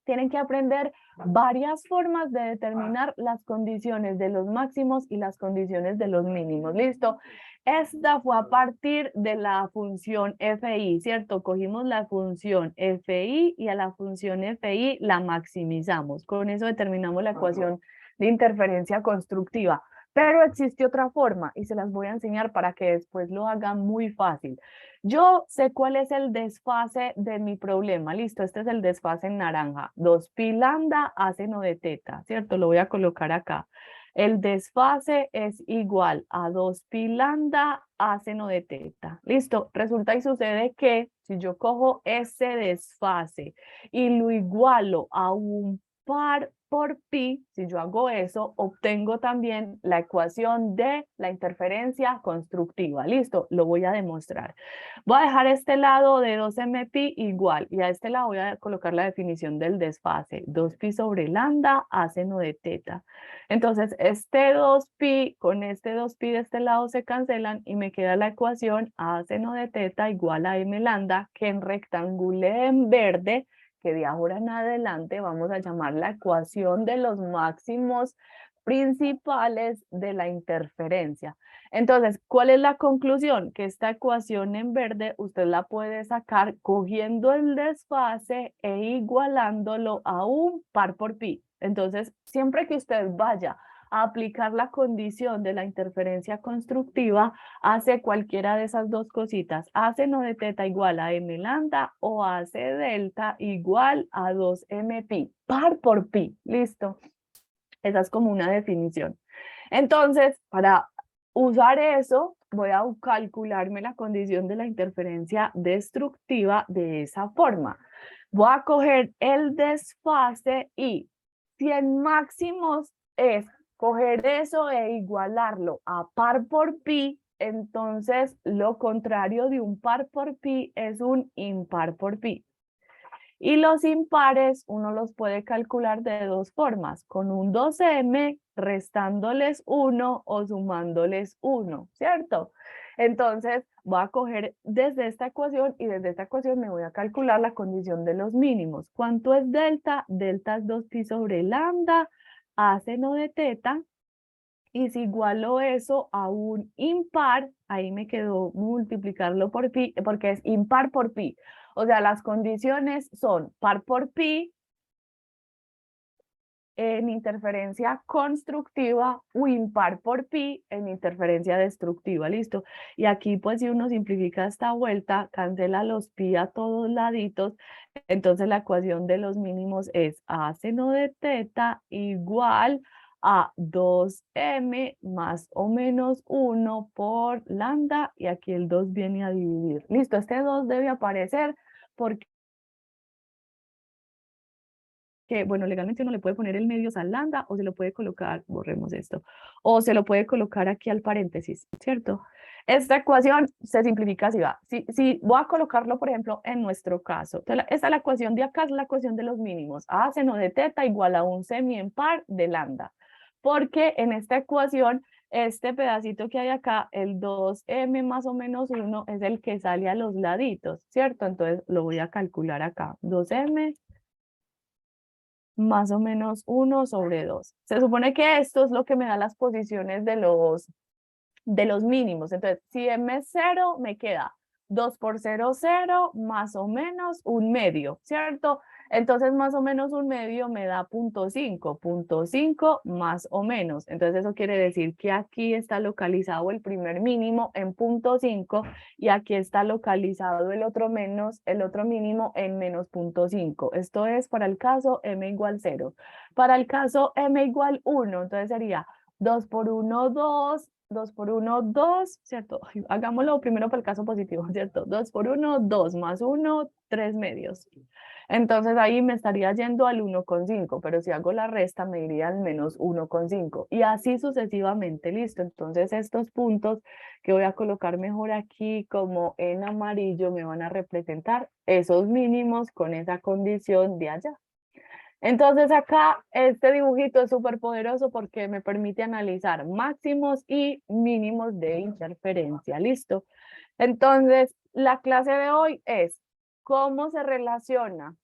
Tienen que aprender varias formas de determinar las condiciones de los máximos y las condiciones de los mínimos. ¿Listo? Esta fue a partir de la función FI, ¿cierto? Cogimos la función FI y a la función FI la maximizamos. Con eso determinamos la ecuación de interferencia constructiva. Pero existe otra forma y se las voy a enseñar para que después lo hagan muy fácil. Yo sé cuál es el desfase de mi problema. Listo, este es el desfase en naranja. 2pi lambda a seno de teta, ¿cierto? Lo voy a colocar acá. El desfase es igual a 2pi lambda a seno de teta. Listo, resulta y sucede que si yo cojo ese desfase y lo igualo a un par por pi, si yo hago eso, obtengo también la ecuación de la interferencia constructiva. Listo, lo voy a demostrar. Voy a dejar este lado de 2mpi igual y a este lado voy a colocar la definición del desfase. 2pi sobre lambda a seno de teta. Entonces, este 2pi con este 2pi de este lado se cancelan y me queda la ecuación a seno de teta igual a m lambda, que en rectangulé en verde, que de ahora en adelante vamos a llamar la ecuación de los máximos principales de la interferencia. Entonces, ¿cuál es la conclusión? Que esta ecuación en verde usted la puede sacar cogiendo el desfase e igualándolo a un par por pi. Entonces, siempre que usted vaya aplicar la condición de la interferencia constructiva, hace cualquiera de esas dos cositas. Hace no de teta igual a m lambda o hace delta igual a 2m pi, par por pi. Listo. Esa es como una definición. Entonces, para usar eso, voy a calcularme la condición de la interferencia destructiva de esa forma. Voy a coger el desfase y si en máximos es coger eso e igualarlo a par por pi, entonces lo contrario de un par por pi es un impar por pi. Y los impares uno los puede calcular de dos formas, con un 2m restándoles 1 o sumándoles 1, ¿cierto? Entonces voy a coger desde esta ecuación y desde esta ecuación me voy a calcular la condición de los mínimos. ¿Cuánto es delta? Delta es 2pi sobre lambda a seno de teta. Y si igualo eso a un impar, ahí me quedó multiplicarlo por pi, porque es impar por pi. O sea, las condiciones son par por pi en interferencia constructiva o impar por pi en interferencia destructiva, ¿listo? Y aquí pues si uno simplifica esta vuelta, cancela los pi a todos laditos, entonces la ecuación de los mínimos es a seno de teta igual a 2m más o menos 1 por lambda, y aquí el 2 viene a dividir. Listo, este 2 debe aparecer porque bueno, legalmente uno le puede poner el medio al lambda o se lo puede colocar, borremos esto, o se lo puede colocar aquí al paréntesis, ¿cierto? Esta ecuación se simplifica así va. Si voy a colocarlo, por ejemplo, en nuestro caso, esta es la ecuación de acá, es la ecuación de los mínimos. A seno de teta igual a un semi-impar de lambda. Porque en esta ecuación, este pedacito que hay acá, el 2m más o menos 1, es el que sale a los laditos, ¿cierto? Entonces lo voy a calcular acá. 2m más o menos 1 sobre 2. Se supone que esto es lo que me da las posiciones de los mínimos. Entonces, si m es 0, me queda 2 por 0, 0, más o menos un medio, ¿cierto? Entonces, más o menos un medio me da 0.5 más o menos. Entonces, eso quiere decir que aquí está localizado el primer mínimo en 0.5 y aquí está localizado el otro mínimo en menos 0.5. Esto es para el caso m igual 0. Para el caso m igual 1, entonces sería 2 por 1, 2, 2 por 1, 2, ¿cierto? Hagámoslo primero para el caso positivo, ¿cierto? 2 por 1, 2 más 1, 3 medios. Entonces ahí me estaría yendo al 1,5, pero si hago la resta me iría al menos 1,5 y así sucesivamente, listo. Entonces estos puntos que voy a colocar mejor aquí como en amarillo me van a representar esos mínimos con esa condición de allá. Entonces acá este dibujito es súper poderoso porque me permite analizar máximos y mínimos de interferencia. ¿Listo? Entonces, la clase de hoy es cómo se relaciona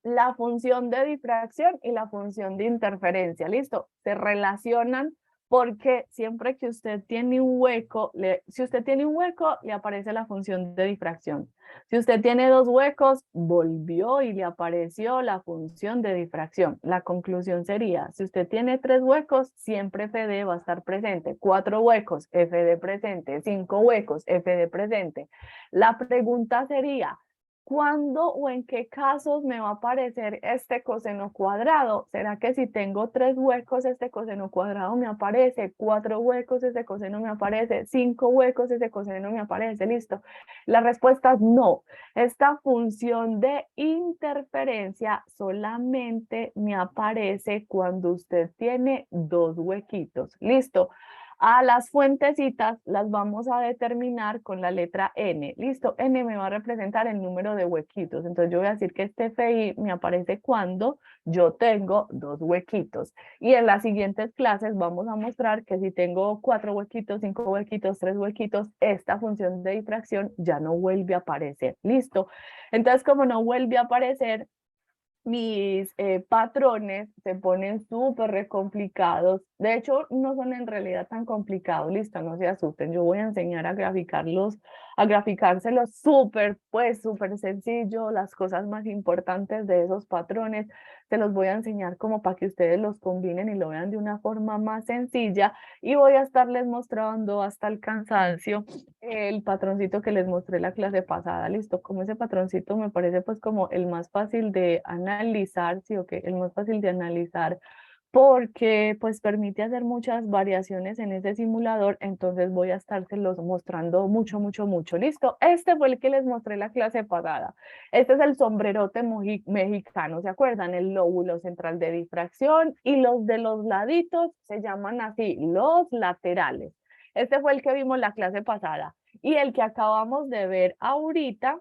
la función de difracción y la función de interferencia. ¿Listo? Se relacionan porque siempre que usted tiene un hueco, si usted tiene un hueco, le aparece la función de difracción. Si usted tiene dos huecos, volvió y le apareció la función de difracción. La conclusión sería, si usted tiene tres huecos, siempre FD va a estar presente. 4 huecos, FD presente. 5 huecos, FD presente. La pregunta sería, ¿cuándo o en qué casos me va a aparecer este coseno cuadrado? ¿Será que si tengo 3 huecos, este coseno cuadrado me aparece? 4 huecos, este coseno me aparece. 5 huecos, este coseno me aparece. Listo. La respuesta es no. Esta función de interferencia solamente me aparece cuando usted tiene 2 huequitos. Listo. A las fuentecitas las vamos a determinar con la letra N. Listo, N me va a representar el número de huequitos. Entonces yo voy a decir que este FI me aparece cuando yo tengo 2 huequitos. Y en las siguientes clases vamos a mostrar que si tengo 4 huequitos, 5 huequitos, 3 huequitos, esta función de difracción ya no vuelve a aparecer. Listo. Entonces como no vuelve a aparecer, mis patrones se ponen súper complicados. De hecho, no son en realidad tan complicados. Listo, no se asusten. Yo voy a enseñar a graficarlos a graficárselo súper, pues súper sencillo, las cosas más importantes de esos patrones, se los voy a enseñar como para que ustedes los combinen y lo vean de una forma más sencilla y voy a estarles mostrando hasta el cansancio el patroncito que les mostré la clase pasada, listo, como ese patroncito me parece pues como el más fácil de analizar, sí, ok, el más fácil de analizar porque pues permite hacer muchas variaciones en ese simulador, entonces voy a estárselos mostrando mucho, mucho, mucho. Listo, este fue el que les mostré la clase pasada. Este es el sombrerote mexicano, ¿se acuerdan? El lóbulo central de difracción y los de los laditos se llaman así, los laterales. Este fue el que vimos la clase pasada y el que acabamos de ver ahorita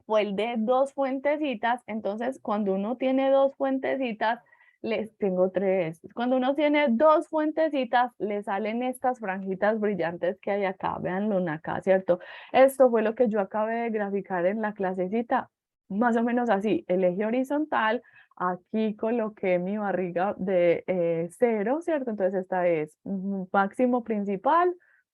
fue el de dos fuentecitas. Entonces, cuando uno tiene dos fuentecitas, les tengo tres. Cuando uno tiene dos fuentecitas, le salen estas franjitas brillantes que hay acá. Véanlo acá, ¿cierto? Esto fue lo que yo acabé de graficar en la clasecita. Más o menos así, el eje horizontal. Aquí coloqué mi barriga de 0, ¿cierto? Entonces esta es máximo principal,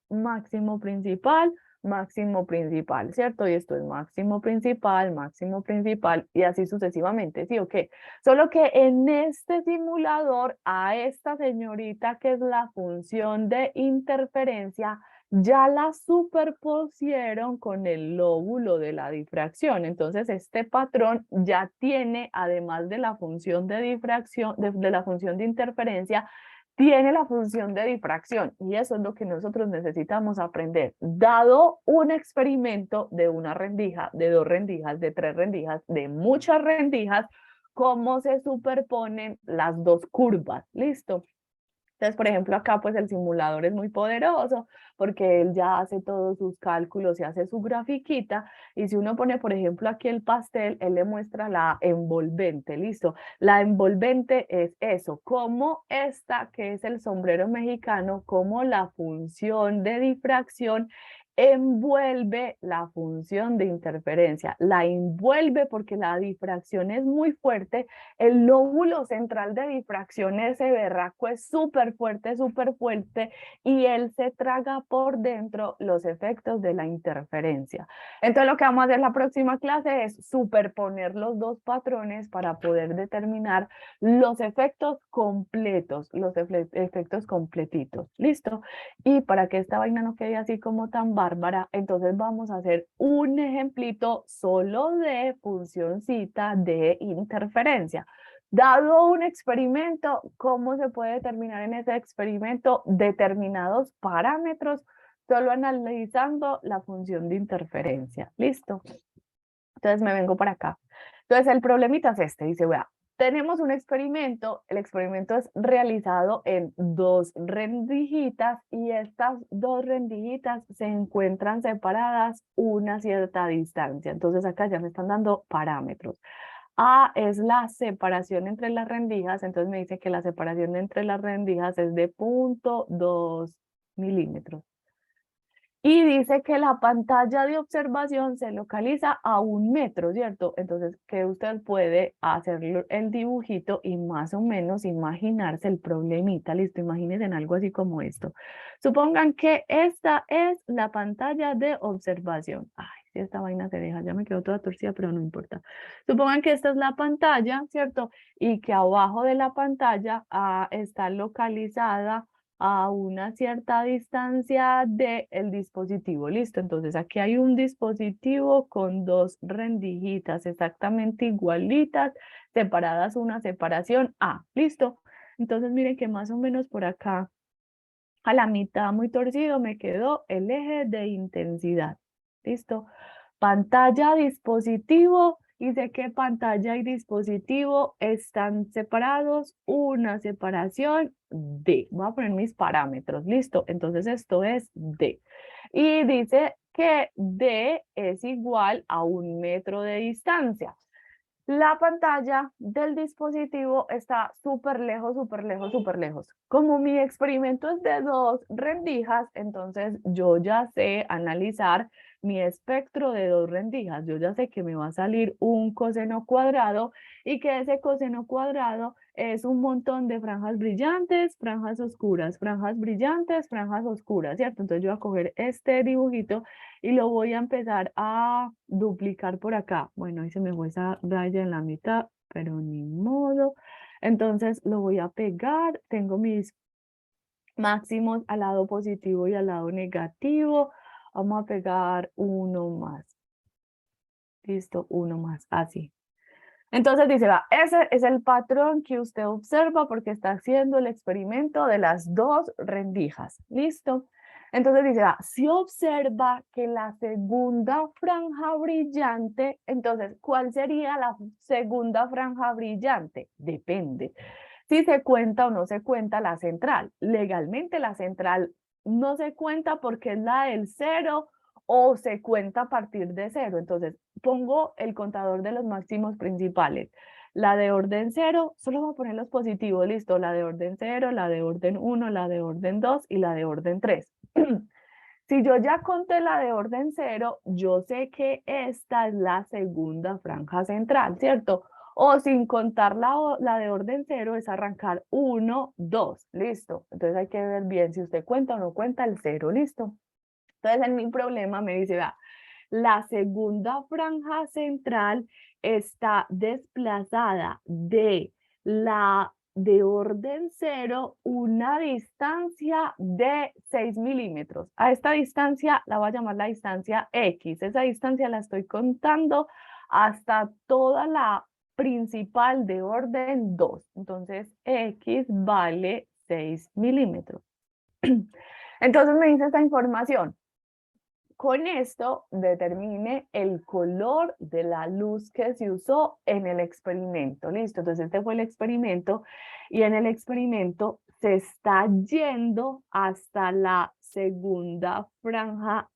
máximo principal, máximo principal, ¿cierto? Y esto es máximo principal y así sucesivamente, ¿sí o qué? Solo que en este simulador a esta señorita que es la función de interferencia, ya la superpusieron con el lóbulo de la difracción. Entonces este patrón ya tiene, además de la función de difracción, de la función de interferencia, tiene la función de difracción y eso es lo que nosotros necesitamos aprender. Dado un experimento de una rendija, de dos rendijas, de tres rendijas, de muchas rendijas, cómo se superponen las dos curvas. ¿Listo? Entonces, por ejemplo, acá pues el simulador es muy poderoso porque él ya hace todos sus cálculos y hace su grafiquita. Y si uno pone, por ejemplo, aquí el pastel, él le muestra la envolvente, ¿listo? La envolvente es eso, como esta que es el sombrero mexicano, como la función de difracción envuelve la función de interferencia. La envuelve porque la difracción es muy fuerte, el lóbulo central de difracción, ese berraco, es súper fuerte y él se traga por dentro los efectos de la interferencia. Entonces lo que vamos a hacer la próxima clase es superponer los dos patrones para poder determinar los efectos completos, los efectos completitos. ¿Listo? Y para que esta vaina no quede así como tan bárbara, entonces vamos a hacer un ejemplito solo de funcioncita de interferencia. Dado un experimento, ¿cómo se puede determinar en ese experimento determinados parámetros? Solo analizando la función de interferencia. ¿Listo? Entonces me vengo para acá. Entonces el problemita es este. Dice, vea, tenemos un experimento. El experimento es realizado en dos rendijitas y estas dos rendijitas se encuentran separadas una cierta distancia. Entonces acá ya me están dando parámetros. A es la separación entre las rendijas, entonces me dice que la separación entre las rendijas es de 0.2 milímetros. Y dice que la pantalla de observación se localiza a 1 metro, ¿cierto? Entonces, que usted puede hacer el dibujito y más o menos imaginarse el problemita, listo, imagínense en algo así como esto. Supongan que esta es la pantalla de observación. Ay, si esta vaina se deja, ya me quedó toda torcida, pero no importa. Supongan que esta es la pantalla, ¿cierto? Y que abajo de la pantalla está localizada a una cierta distancia del dispositivo. Listo, entonces aquí hay un dispositivo con dos rendijitas exactamente igualitas, separadas una separación A. Listo. Entonces miren que más o menos por acá, a la mitad muy torcido, me quedó el eje de intensidad. Listo. Pantalla, dispositivo, y sé que pantalla y dispositivo están separados, una separación D. Voy a poner mis parámetros, listo. Entonces esto es D. Y dice que D es igual a 1 metro de distancia. La pantalla del dispositivo está súper lejos, súper lejos, súper lejos. Como mi experimento es de dos rendijas, entonces yo ya sé analizar mi espectro de dos rendijas. Yo ya sé que me va a salir un coseno cuadrado y que ese coseno cuadrado es un montón de franjas brillantes, franjas oscuras, franjas brillantes, franjas oscuras, ¿cierto? Entonces yo voy a coger este dibujito y lo voy a empezar a duplicar por acá. Bueno, ahí se me fue esa raya en la mitad, pero ni modo. Entonces lo voy a pegar, tengo mis máximos al lado positivo y al lado negativo. Vamos a pegar uno más. Listo, uno más, así. Entonces dice, va, ese es el patrón que usted observa porque está haciendo el experimento de las dos rendijas. ¿Listo? Entonces dice, va, si observa que la segunda franja brillante, entonces, ¿cuál sería la segunda franja brillante? Depende. Si se cuenta o no se cuenta la central. Legalmente la central no se cuenta porque es la del cero o se cuenta a partir de cero. Entonces, pongo el contador de los máximos principales. La de orden 0, solo voy a poner los positivos, listo. La de orden 0, la de orden 1, la de orden 2 y la de orden 3. Si yo ya conté la de orden 0, yo sé que esta es la segunda franja central, ¿cierto? O sin contar la de orden 0 es arrancar 1, 2, listo. Entonces hay que ver bien si usted cuenta o no cuenta el 0, listo. Entonces en mi problema me dice, vea, la segunda franja central está desplazada de la de orden 0 una distancia de 6 milímetros. A esta distancia la voy a llamar la distancia X. Esa distancia la estoy contando hasta toda la principal de orden 2. Entonces X vale 6 milímetros. Entonces me dice esta información. Con esto determine el color de la luz que se usó en el experimento. Listo, entonces este fue el experimento y en el experimento se está yendo hasta la segunda franja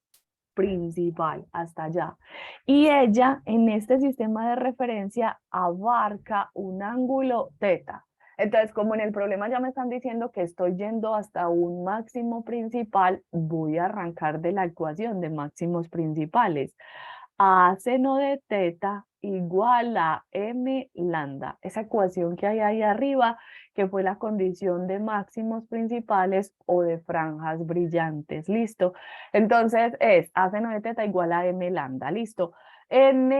principal, hasta allá. Y ella en este sistema de referencia abarca un ángulo teta. Entonces, como en el problema ya me están diciendo que estoy yendo hasta un máximo principal, voy a arrancar de la ecuación de máximos principales. A seno de teta igual a m lambda. Esa ecuación que hay ahí arriba, que fue la condición de máximos principales o de franjas brillantes. Listo. Entonces es a seno de teta igual a m lambda. Listo. En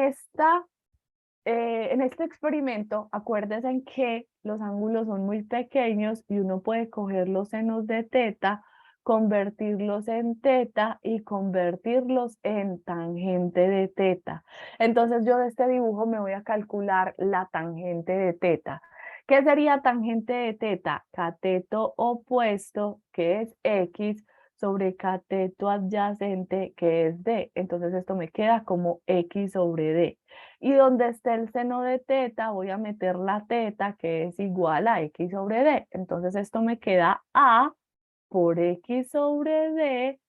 este experimento, acuérdense en que los ángulos son muy pequeños y uno puede coger los senos de teta, convertirlos en teta y convertirlos en tangente de teta. Entonces yo de este dibujo me voy a calcular la tangente de teta. ¿Qué sería tangente de teta? Cateto opuesto, que es X, sobre cateto adyacente, que es D. Entonces esto me queda como X sobre D. Y donde esté el seno de teta, voy a meter la teta, que es igual a X sobre D. Entonces esto me queda A por X sobre D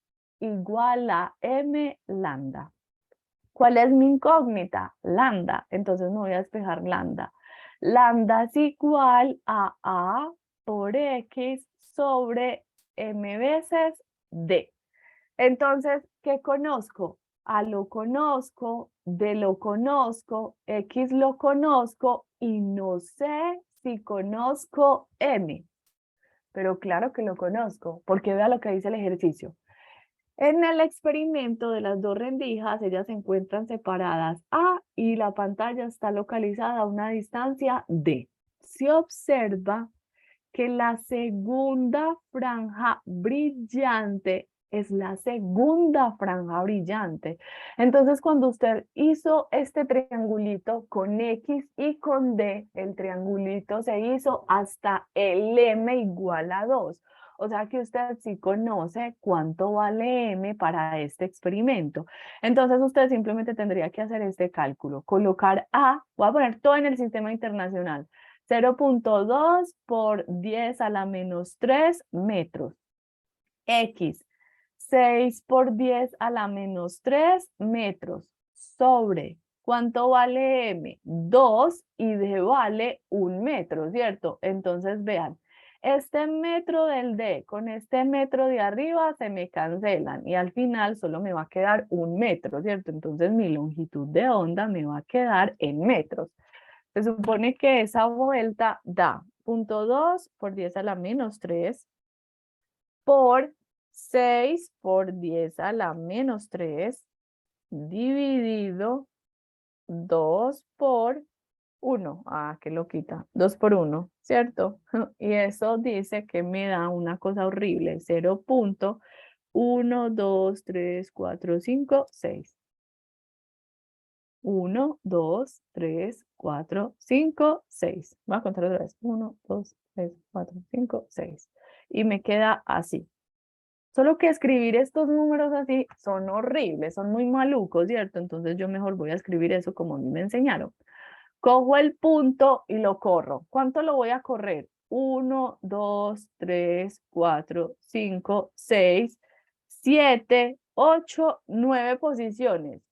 igual a M lambda. ¿Cuál es mi incógnita? Lambda. Entonces me voy a despejar lambda. Lambda es igual a A por X sobre M veces D. Entonces, ¿qué conozco? A lo conozco, D lo conozco, X lo conozco y no sé si conozco M. Pero claro que lo conozco, porque vea lo que dice el ejercicio. En el experimento de las dos rendijas, ellas se encuentran separadas A y la pantalla está localizada a una distancia D. Se observa que la segunda franja brillante es la segunda franja brillante. Entonces, cuando usted hizo este triangulito con X y con D, el triangulito se hizo hasta el M igual a 2. O sea que usted sí conoce cuánto vale M para este experimento. Entonces, usted simplemente tendría que hacer este cálculo. Colocar A, voy a poner todo en el sistema internacional. 0.2 por 10 a la menos 3 metros. X, 6 por 10 a la menos 3 metros. Sobre, ¿cuánto vale M? 2 y D vale 1 metro, ¿cierto? Entonces vean, Este metro del D con este metro de arriba se me cancelan y al final solo me va a quedar un metro, ¿cierto? Entonces mi longitud de onda me va a quedar en metros. Se supone que esa vuelta da 0.2 por 10 a la menos 3 por 6 por 10 a la menos 3 dividido 2 por 1. Ah, qué lo quita. 2 por 1, ¿cierto? Y eso dice que me da una cosa horrible. 0.1, 2, 3, 4, 5, 6. 1, 2, 3, 4, 5, 6. Voy a contar otra vez. 1, 2, 3, 4, 5, 6. Y me queda así. Solo que escribir estos números así son horribles, son muy malucos, ¿cierto? Entonces yo mejor voy a escribir eso como a mí me enseñaron. Cojo el punto y lo corro. ¿Cuánto lo voy a correr? 1, 2, 3, 4, 5, 6, 7, 8, 9 posiciones.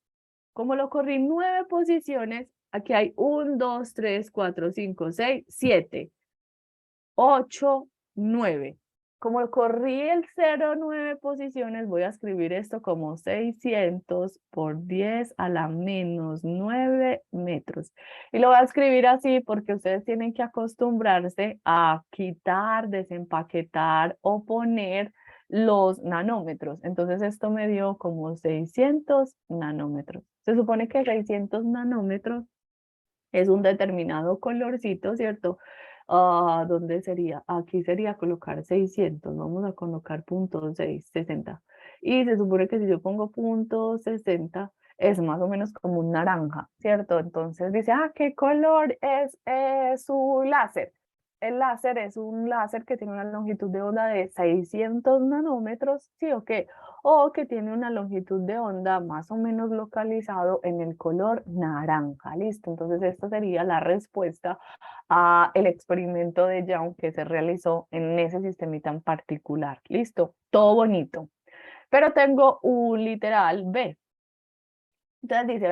Como lo corrí 9 posiciones, aquí hay 1, 2, 3, 4, 5, 6, 7, 8, 9. Como corrí el 0, 9 posiciones, voy a escribir esto como 600 por 10 a la menos 9 metros. Y lo voy a escribir así porque ustedes tienen que acostumbrarse a quitar, desempaquetar o poner los nanómetros. Entonces esto me dio como 600 nanómetros. Se supone que 600 nanómetros es un determinado colorcito, ¿cierto? ¿Dónde sería? Aquí sería colocar 600, vamos a colocar punto 660. Y se supone que si yo pongo punto 60 es más o menos como un naranja, ¿cierto? Entonces dice, ¿qué color es su láser? El láser es un láser que tiene una longitud de onda de 600 nanómetros, ¿sí o qué? O que tiene una longitud de onda más o menos localizado en el color naranja, ¿listo? Entonces esta sería la respuesta a el experimento de Young que se realizó en ese sistemita en particular, ¿listo? Todo bonito. Pero tengo un literal B. Entonces dice,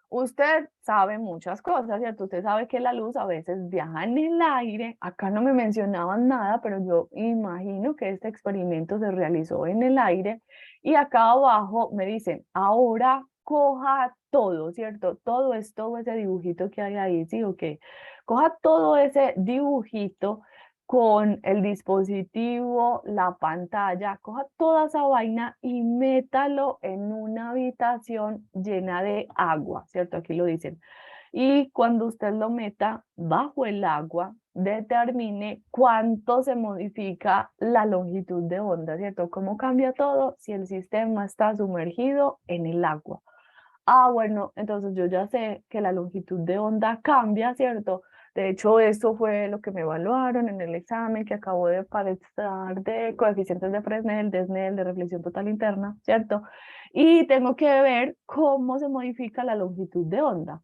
usted sabe muchas cosas, ¿cierto? Usted sabe que la luz a veces viaja en el aire. Acá no me mencionaban nada, pero yo imagino que este experimento se realizó en el aire. Y acá abajo me dicen, ahora coja todo, ¿cierto? Todo esto, ese dibujito que hay ahí, ¿sí o qué? Coja todo ese dibujito con el dispositivo, la pantalla, coja toda esa vaina y métalo en una habitación llena de agua, ¿cierto? Aquí lo dicen. Y cuando usted lo meta bajo el agua, determine cuánto se modifica la longitud de onda, ¿cierto? ¿Cómo cambia todo si el sistema está sumergido en el agua? Bueno, entonces yo ya sé que la longitud de onda cambia, ¿cierto? De hecho, eso fue lo que me evaluaron en el examen que acabo de pasar de coeficientes de Fresnel, de Snell, de reflexión total interna, ¿cierto? Y tengo que ver cómo se modifica la longitud de onda.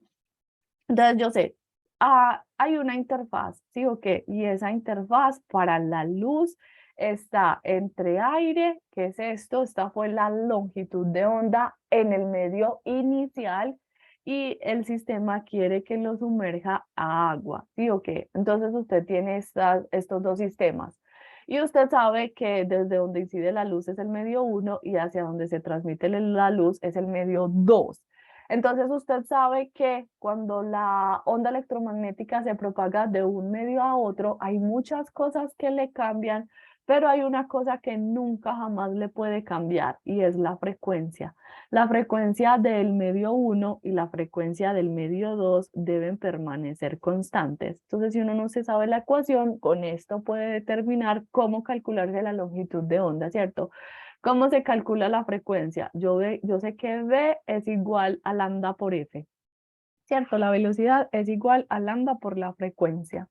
Entonces yo sé, hay una interfaz, ¿sí o qué? Y esa interfaz para la luz está entre aire, ¿qué es esto? Esta fue la longitud de onda en el medio inicial y el sistema quiere que lo sumerja a agua, ¿sí o qué? Entonces usted tiene estos dos sistemas. Y usted sabe que desde donde incide la luz es el medio 1 y hacia donde se transmite la luz es el medio 2. Entonces usted sabe que cuando la onda electromagnética se propaga de un medio a otro, hay muchas cosas que le cambian, pero hay una cosa que nunca jamás le puede cambiar y es la frecuencia. La frecuencia del medio 1 y la frecuencia del medio 2 deben permanecer constantes. Entonces, si uno no se sabe la ecuación, con esto puede determinar cómo calcularse la longitud de onda, ¿cierto? ¿Cómo se calcula la frecuencia? Yo sé que V es igual a lambda por F, ¿cierto? La velocidad es igual a lambda por la frecuencia.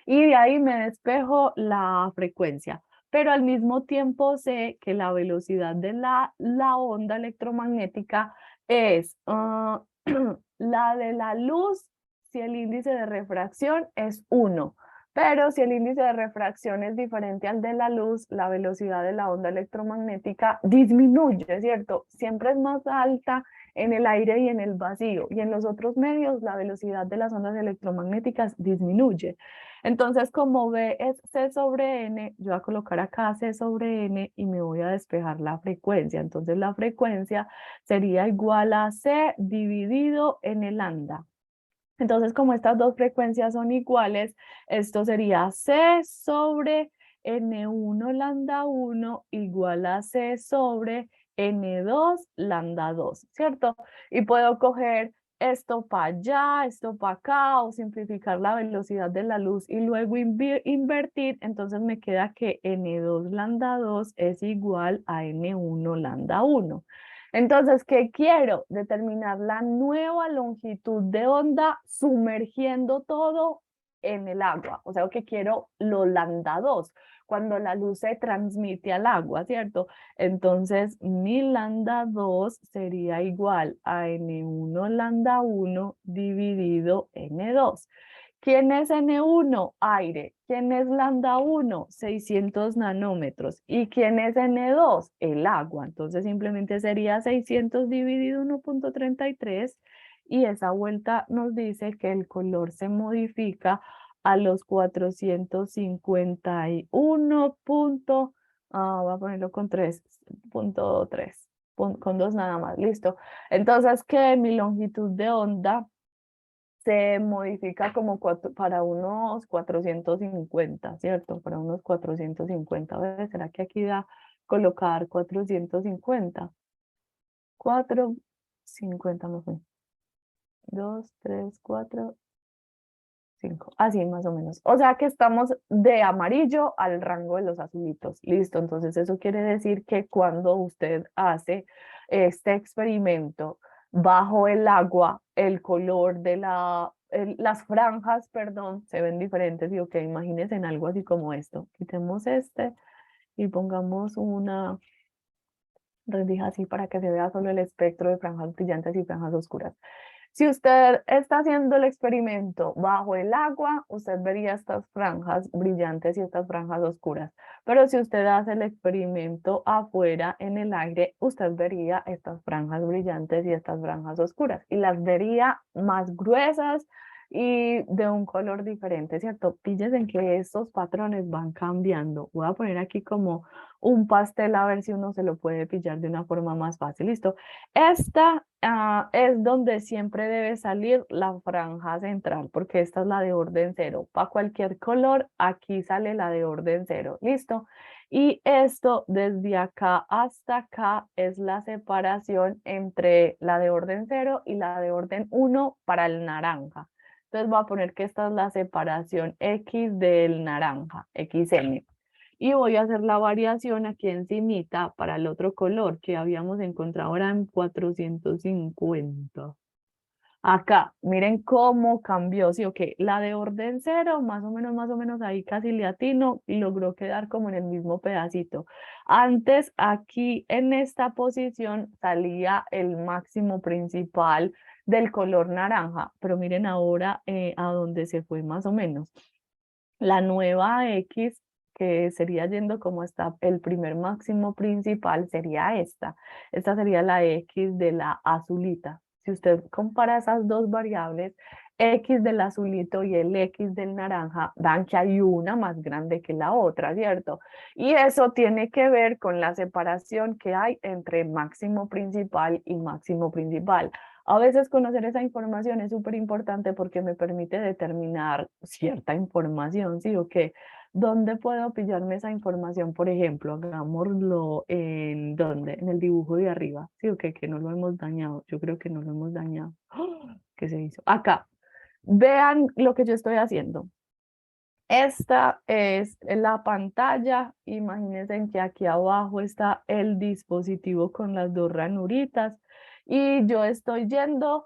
Y de ahí me despejo la frecuencia. Pero al mismo tiempo sé que la velocidad de la onda electromagnética es la de la luz si el índice de refracción es 1. Pero si el índice de refracción es diferente al de la luz, la velocidad de la onda electromagnética disminuye, ¿cierto? Siempre es más alta en el aire y en el vacío. Y en los otros medios, la velocidad de las ondas electromagnéticas disminuye. Entonces, como B es C sobre N, yo voy a colocar acá C sobre N y me voy a despejar la frecuencia. Entonces, la frecuencia sería igual a C dividido en el lambda. Entonces, como estas dos frecuencias son iguales, esto sería C sobre N1 lambda 1 igual a C sobre N2 lambda 2, ¿cierto? Y puedo coger esto para allá, esto para acá, o simplificar la velocidad de la luz y luego invertir. Entonces me queda que N2 lambda 2 es igual a N1 lambda 1. Entonces, ¿qué quiero? Determinar la nueva longitud de onda sumergiendo todo en el agua. O sea, que quiero lo lambda 2, cuando la luz se transmite al agua, ¿cierto? Entonces, mi lambda 2 sería igual a N1 lambda 1 dividido N2. ¿Quién es N1? Aire. ¿Quién es lambda 1? 600 nanómetros. ¿Y quién es N2? El agua. Entonces simplemente sería 600 dividido 1.33 y esa vuelta nos dice que el color se modifica a los 451 voy a ponerlo con 3.3, con 2 nada más, listo. Entonces que mi longitud de onda se modifica como para unos 450, ¿cierto? Para unos 450. ¿Será que aquí da colocar 450? 450 me fue. 2, 3, 4, 5. Así más o menos. O sea que estamos de amarillo al rango de los azulitos. Listo. Entonces eso quiere decir que cuando usted hace este experimento bajo el agua, el color de las franjas, perdón, se ven diferentes. Y ok, imagínense en algo así como esto. Quitemos este y pongamos una rendija así para que se vea solo el espectro de franjas brillantes y franjas oscuras. Si usted está haciendo el experimento bajo el agua, usted vería estas franjas brillantes y estas franjas oscuras. Pero si usted hace el experimento afuera en el aire, usted vería estas franjas brillantes y estas franjas oscuras. Y las vería más gruesas y de un color diferente, ¿cierto? Fíjense en que estos patrones van cambiando. Voy a poner aquí como un pastel a ver si uno se lo puede pillar de una forma más fácil. Listo. Esta es donde siempre debe salir la franja central, porque esta es la de orden cero. Para cualquier color, aquí sale la de orden cero. Listo. Y esto desde acá hasta acá es la separación entre la de orden cero y la de orden 1 para el naranja. Entonces voy a poner que esta es la separación X del naranja, XN. Y voy a hacer la variación aquí encimita para el otro color que habíamos encontrado ahora en 450. Acá, miren cómo cambió, sí, ok, la de orden cero, más o menos ahí casi le atino y logró quedar como en el mismo pedacito. Antes aquí en esta posición salía el máximo principal del color naranja, pero miren ahora a dónde se fue más o menos. La nueva X, que sería yendo como está el primer máximo principal, sería esta. Esta sería la X de la azulita. Si usted compara esas dos variables, X del azulito y el X del naranja, dan que hay una más grande que la otra, ¿cierto? Y eso tiene que ver con la separación que hay entre máximo principal y máximo principal. A veces conocer esa información es súper importante porque me permite determinar cierta información, ¿sí? O que, ¿dónde puedo pillarme esa información? Por ejemplo, hagámoslo en ¿dónde? En el dibujo de arriba, ¿sí? O que no lo hemos dañado. Yo creo que no lo hemos dañado. ¡Ah! ¿Qué se hizo? Acá. Vean lo que yo estoy haciendo. Esta es la pantalla. Imagínense que aquí abajo está el dispositivo con las dos ranuritas y yo estoy yendo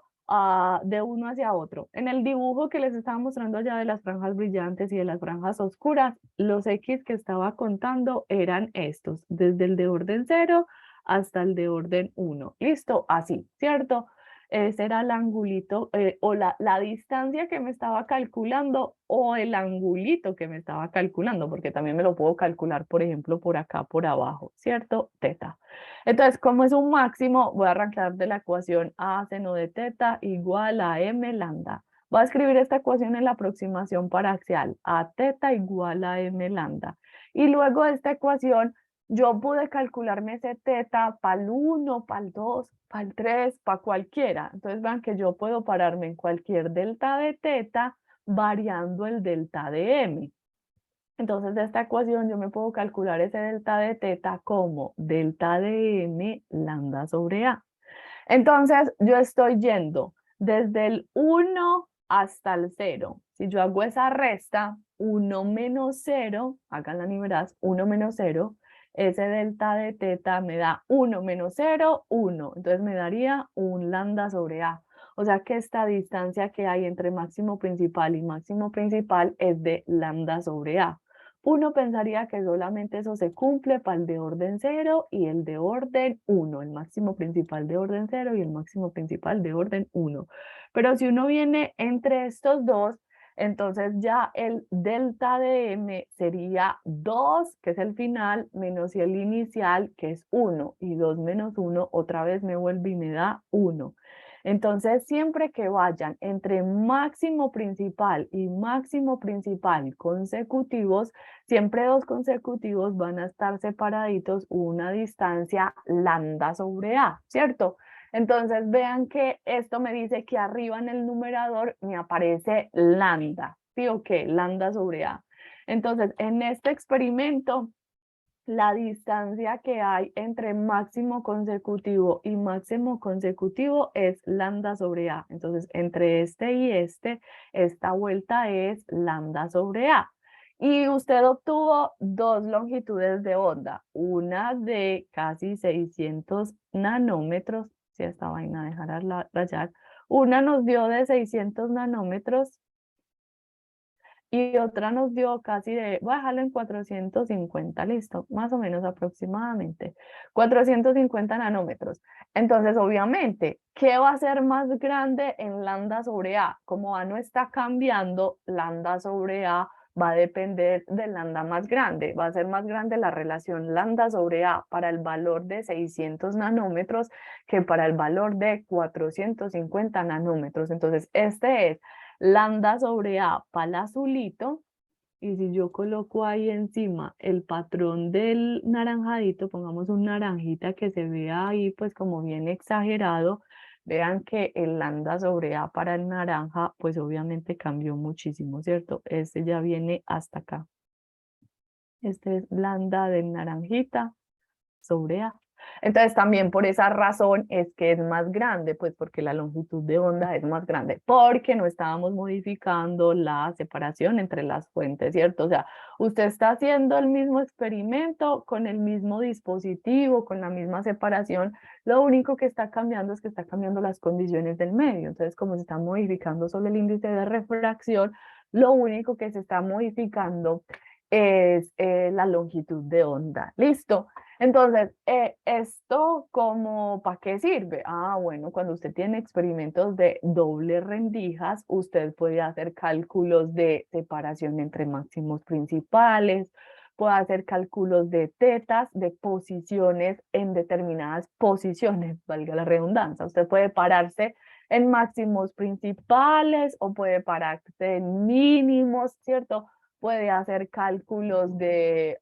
de uno hacia otro. En el dibujo que les estaba mostrando allá de las franjas brillantes y de las franjas oscuras, los X que estaba contando eran estos, desde el de orden 0 hasta el de orden 1. Listo, así, ¿cierto? Ese era el angulito o la distancia que me estaba calculando o el angulito que me estaba calculando, porque también me lo puedo calcular, por ejemplo, por acá, por abajo, ¿cierto? Teta. Entonces, como es un máximo, voy a arrancar de la ecuación A seno de teta igual a m lambda. Voy a escribir esta ecuación en la aproximación paraxial, a teta igual a m lambda. Y luego de esta ecuación, yo pude calcularme ese teta para el 1, para el 2, para el 3, para cualquiera. Entonces vean que yo puedo pararme en cualquier delta de teta variando el delta de m. Entonces de esta ecuación yo me puedo calcular ese delta de teta como delta de m lambda sobre a. Entonces yo estoy yendo desde el 1 hasta el 0. Si yo hago esa resta, 1 menos 0, hagan la niveraz, 1 menos 0, ese delta de teta me da 1 menos 0, 1. Entonces me daría un lambda sobre a. O sea que esta distancia que hay entre máximo principal y máximo principal es de lambda sobre a. Uno pensaría que solamente eso se cumple para el de orden 0 y el de orden 1, el máximo principal de orden 0 y el máximo principal de orden 1. Pero si uno viene entre estos dos, entonces ya el delta de m sería 2, que es el final, menos el inicial, que es 1. Y 2 menos 1 otra vez me vuelve y me da 1. Entonces, siempre que vayan entre máximo principal y máximo principal consecutivos, siempre dos consecutivos van a estar separaditos una distancia lambda sobre a, ¿cierto? Entonces vean que esto me dice que arriba en el numerador me aparece lambda, ¿sí o qué? Lambda sobre a. Entonces, en este experimento, la distancia que hay entre máximo consecutivo y máximo consecutivo es lambda sobre a. Entonces, entre este y esta vuelta es lambda sobre a. Y usted obtuvo dos longitudes de onda, una de casi 600 nanómetros, si esta vaina dejará rayar, una nos dio de 600 nanómetros y otra nos dio casi de, voy a dejarlo en 450, listo, más o menos aproximadamente, 450 nanómetros. Entonces, obviamente, ¿qué va a ser más grande en lambda sobre A? Como A no está cambiando, lambda sobre A va a depender del lambda más grande. Va a ser más grande la relación lambda sobre A para el valor de 600 nanómetros que para el valor de 450 nanómetros. Entonces, este es lambda sobre A para el azulito, y si yo coloco ahí encima el patrón del naranjadito, pongamos un naranjita que se vea ahí pues como bien exagerado, vean que el lambda sobre A para el naranja pues obviamente cambió muchísimo, ¿cierto? Este ya viene hasta acá. Este es lambda del naranjita sobre A. Entonces también por esa razón es que es más grande, pues porque la longitud de onda es más grande, porque no estábamos modificando la separación entre las fuentes, ¿cierto? O sea, usted está haciendo el mismo experimento con el mismo dispositivo, con la misma separación, lo único que está cambiando es que está cambiando las condiciones del medio. Entonces, como se está modificando solo el índice de refracción, lo único que se está modificando es la longitud de onda. ¿Listo? Entonces, ¿esto como para qué sirve? Ah, bueno, cuando usted tiene experimentos de doble rendijas, usted puede hacer cálculos de separación entre máximos principales, puede hacer cálculos de tetas, de posiciones en determinadas posiciones, valga la redundancia. Usted puede pararse en máximos principales o puede pararse en mínimos, ¿cierto? Puede hacer cálculos de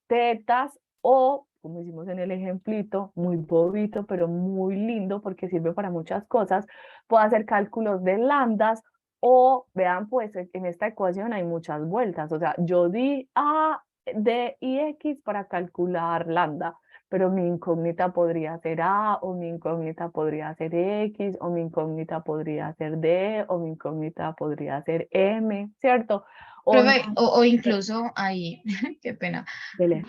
tetas o, como hicimos en el ejemplito, muy bobito, pero muy lindo porque sirve para muchas cosas, puedo hacer cálculos de lambdas o, vean, pues en esta ecuación hay muchas vueltas, o sea, yo di A, D y X para calcular lambda, pero mi incógnita podría ser A, o mi incógnita podría ser X, o mi incógnita podría ser D, o mi incógnita podría ser M, ¿cierto? O no, Profe, o incluso ahí, qué pena, dele.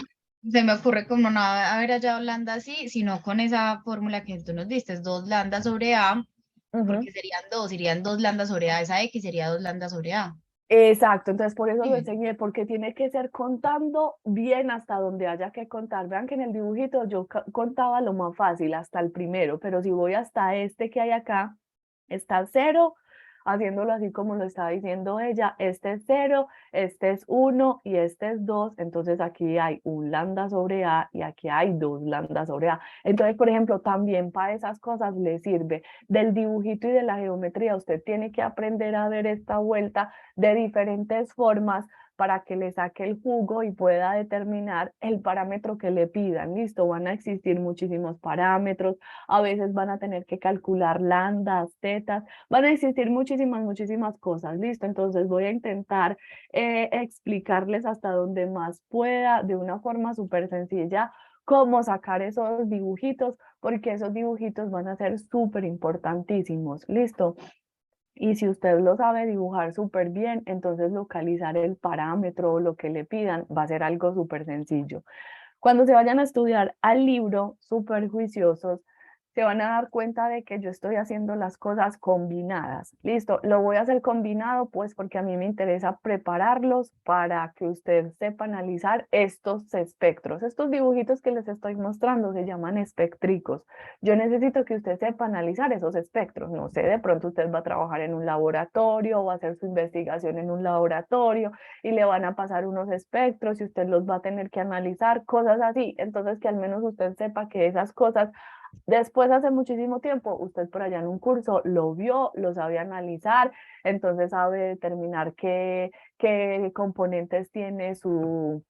se me ocurre como no haber hallado lambda así, sino con esa fórmula que tú nos diste, es 2 lambda sobre A, Ujú. porque serían 2 lambda sobre A, esa X sería 2 lambda sobre A. Exacto, entonces por eso lo Sí. enseñé, porque tiene que ser contando bien hasta donde haya que contar. Vean que en el dibujito yo contaba lo más fácil, hasta el primero, pero si voy hasta este que hay acá, está 0 haciéndolo así como lo estaba diciendo ella, este es 0, este es 1 y este es 2, entonces aquí hay un lambda sobre A y aquí hay 2 lambda sobre A. Entonces, por ejemplo, también para esas cosas le sirve. Del dibujito y de la geometría, usted tiene que aprender a ver esta vuelta de diferentes formas para que le saque el jugo y pueda determinar el parámetro que le pidan. Listo, van a existir muchísimos parámetros, a veces van a tener que calcular lambdas, tetas, van a existir muchísimas cosas. Listo, entonces voy a intentar explicarles hasta donde más pueda, de una forma súper sencilla, cómo sacar esos dibujitos, porque esos dibujitos van a ser súper importantísimos. Listo. Y si usted lo sabe dibujar súper bien, entonces localizar el parámetro o lo que le pidan va a ser algo súper sencillo. Cuando se vayan a estudiar al libro, súper juiciosos, se van a dar cuenta de que yo estoy haciendo las cosas combinadas. Listo, lo voy a hacer combinado pues porque a mí me interesa prepararlos para que usted sepa analizar estos espectros. Estos dibujitos que les estoy mostrando se llaman espectricos. Yo necesito que usted sepa analizar esos espectros. No sé, de pronto usted va a trabajar en un laboratorio o va a hacer su investigación en un laboratorio y le van a pasar unos espectros y usted los va a tener que analizar, cosas así. Entonces, que al menos usted sepa que esas cosas, después hace muchísimo tiempo, usted por allá en un curso lo vio, lo sabe analizar, entonces sabe determinar qué componentes tiene su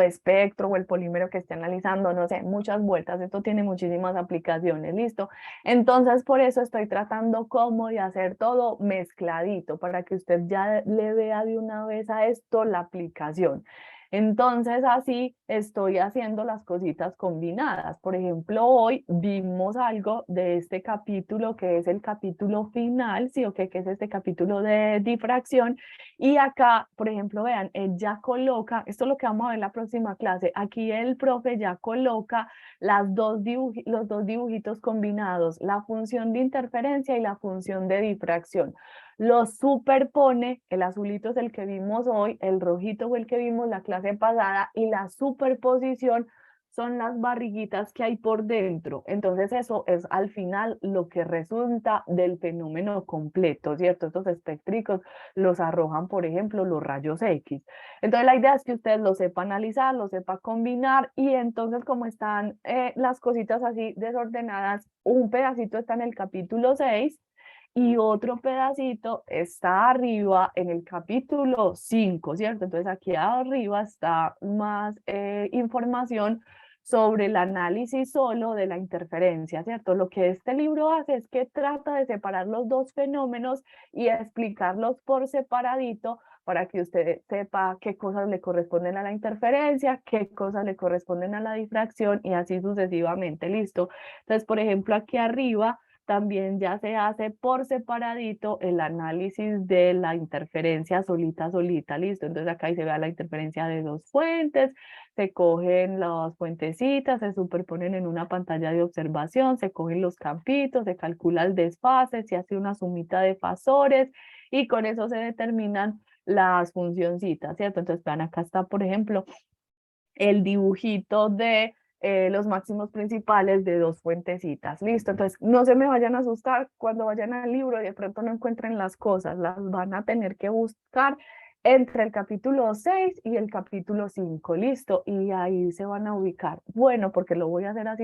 espectro o el polímero que esté analizando, no sé, muchas vueltas, esto tiene muchísimas aplicaciones, ¿listo? Entonces, por eso estoy tratando como de hacer todo mezcladito, para que usted ya le vea de una vez a esto la aplicación. Entonces, así estoy haciendo las cositas combinadas. Por ejemplo, hoy vimos algo de este capítulo, que es el capítulo final, ¿sí o qué? Que es este capítulo de difracción, y acá, por ejemplo, vean, él ya coloca, esto es lo que vamos a ver en la próxima clase, aquí el profe ya coloca los dos dibujitos combinados, la función de interferencia y la función de difracción. Los superpone, el azulito es el que vimos hoy, el rojito fue el que vimos la clase pasada, y la superposición son las barriguitas que hay por dentro. Entonces eso es al final lo que resulta del fenómeno completo, ¿cierto? Estos espectricos los arrojan, por ejemplo, los rayos X. Entonces la idea es que usted lo sepa analizar, lo sepa combinar, y entonces como están las cositas así desordenadas, un pedacito está en el capítulo 6 y otro pedacito está arriba en el capítulo 5, ¿cierto? Entonces aquí arriba está más información sobre el análisis solo de la interferencia, ¿cierto? Lo que este libro hace es que trata de separar los dos fenómenos y explicarlos por separadito para que usted sepa qué cosas le corresponden a la interferencia, qué cosas le corresponden a la difracción y así sucesivamente, ¿listo? Entonces, por ejemplo, aquí arriba también ya se hace por separadito el análisis de la interferencia solita, ¿listo? Entonces acá ahí se ve la interferencia de dos fuentes, se cogen las fuentecitas, se superponen en una pantalla de observación, se cogen los campitos, se calcula el desfase, se hace una sumita de fasores y con eso se determinan las funcioncitas, ¿cierto? Entonces vean, acá está, por ejemplo, el dibujito de los máximos principales de dos fuentecitas. Listo, entonces no se me vayan a asustar cuando vayan al libro y de pronto no encuentren las cosas, las van a tener que buscar entre el capítulo 6 y el capítulo 5, listo, y ahí se van a ubicar. Bueno, porque lo voy a hacer así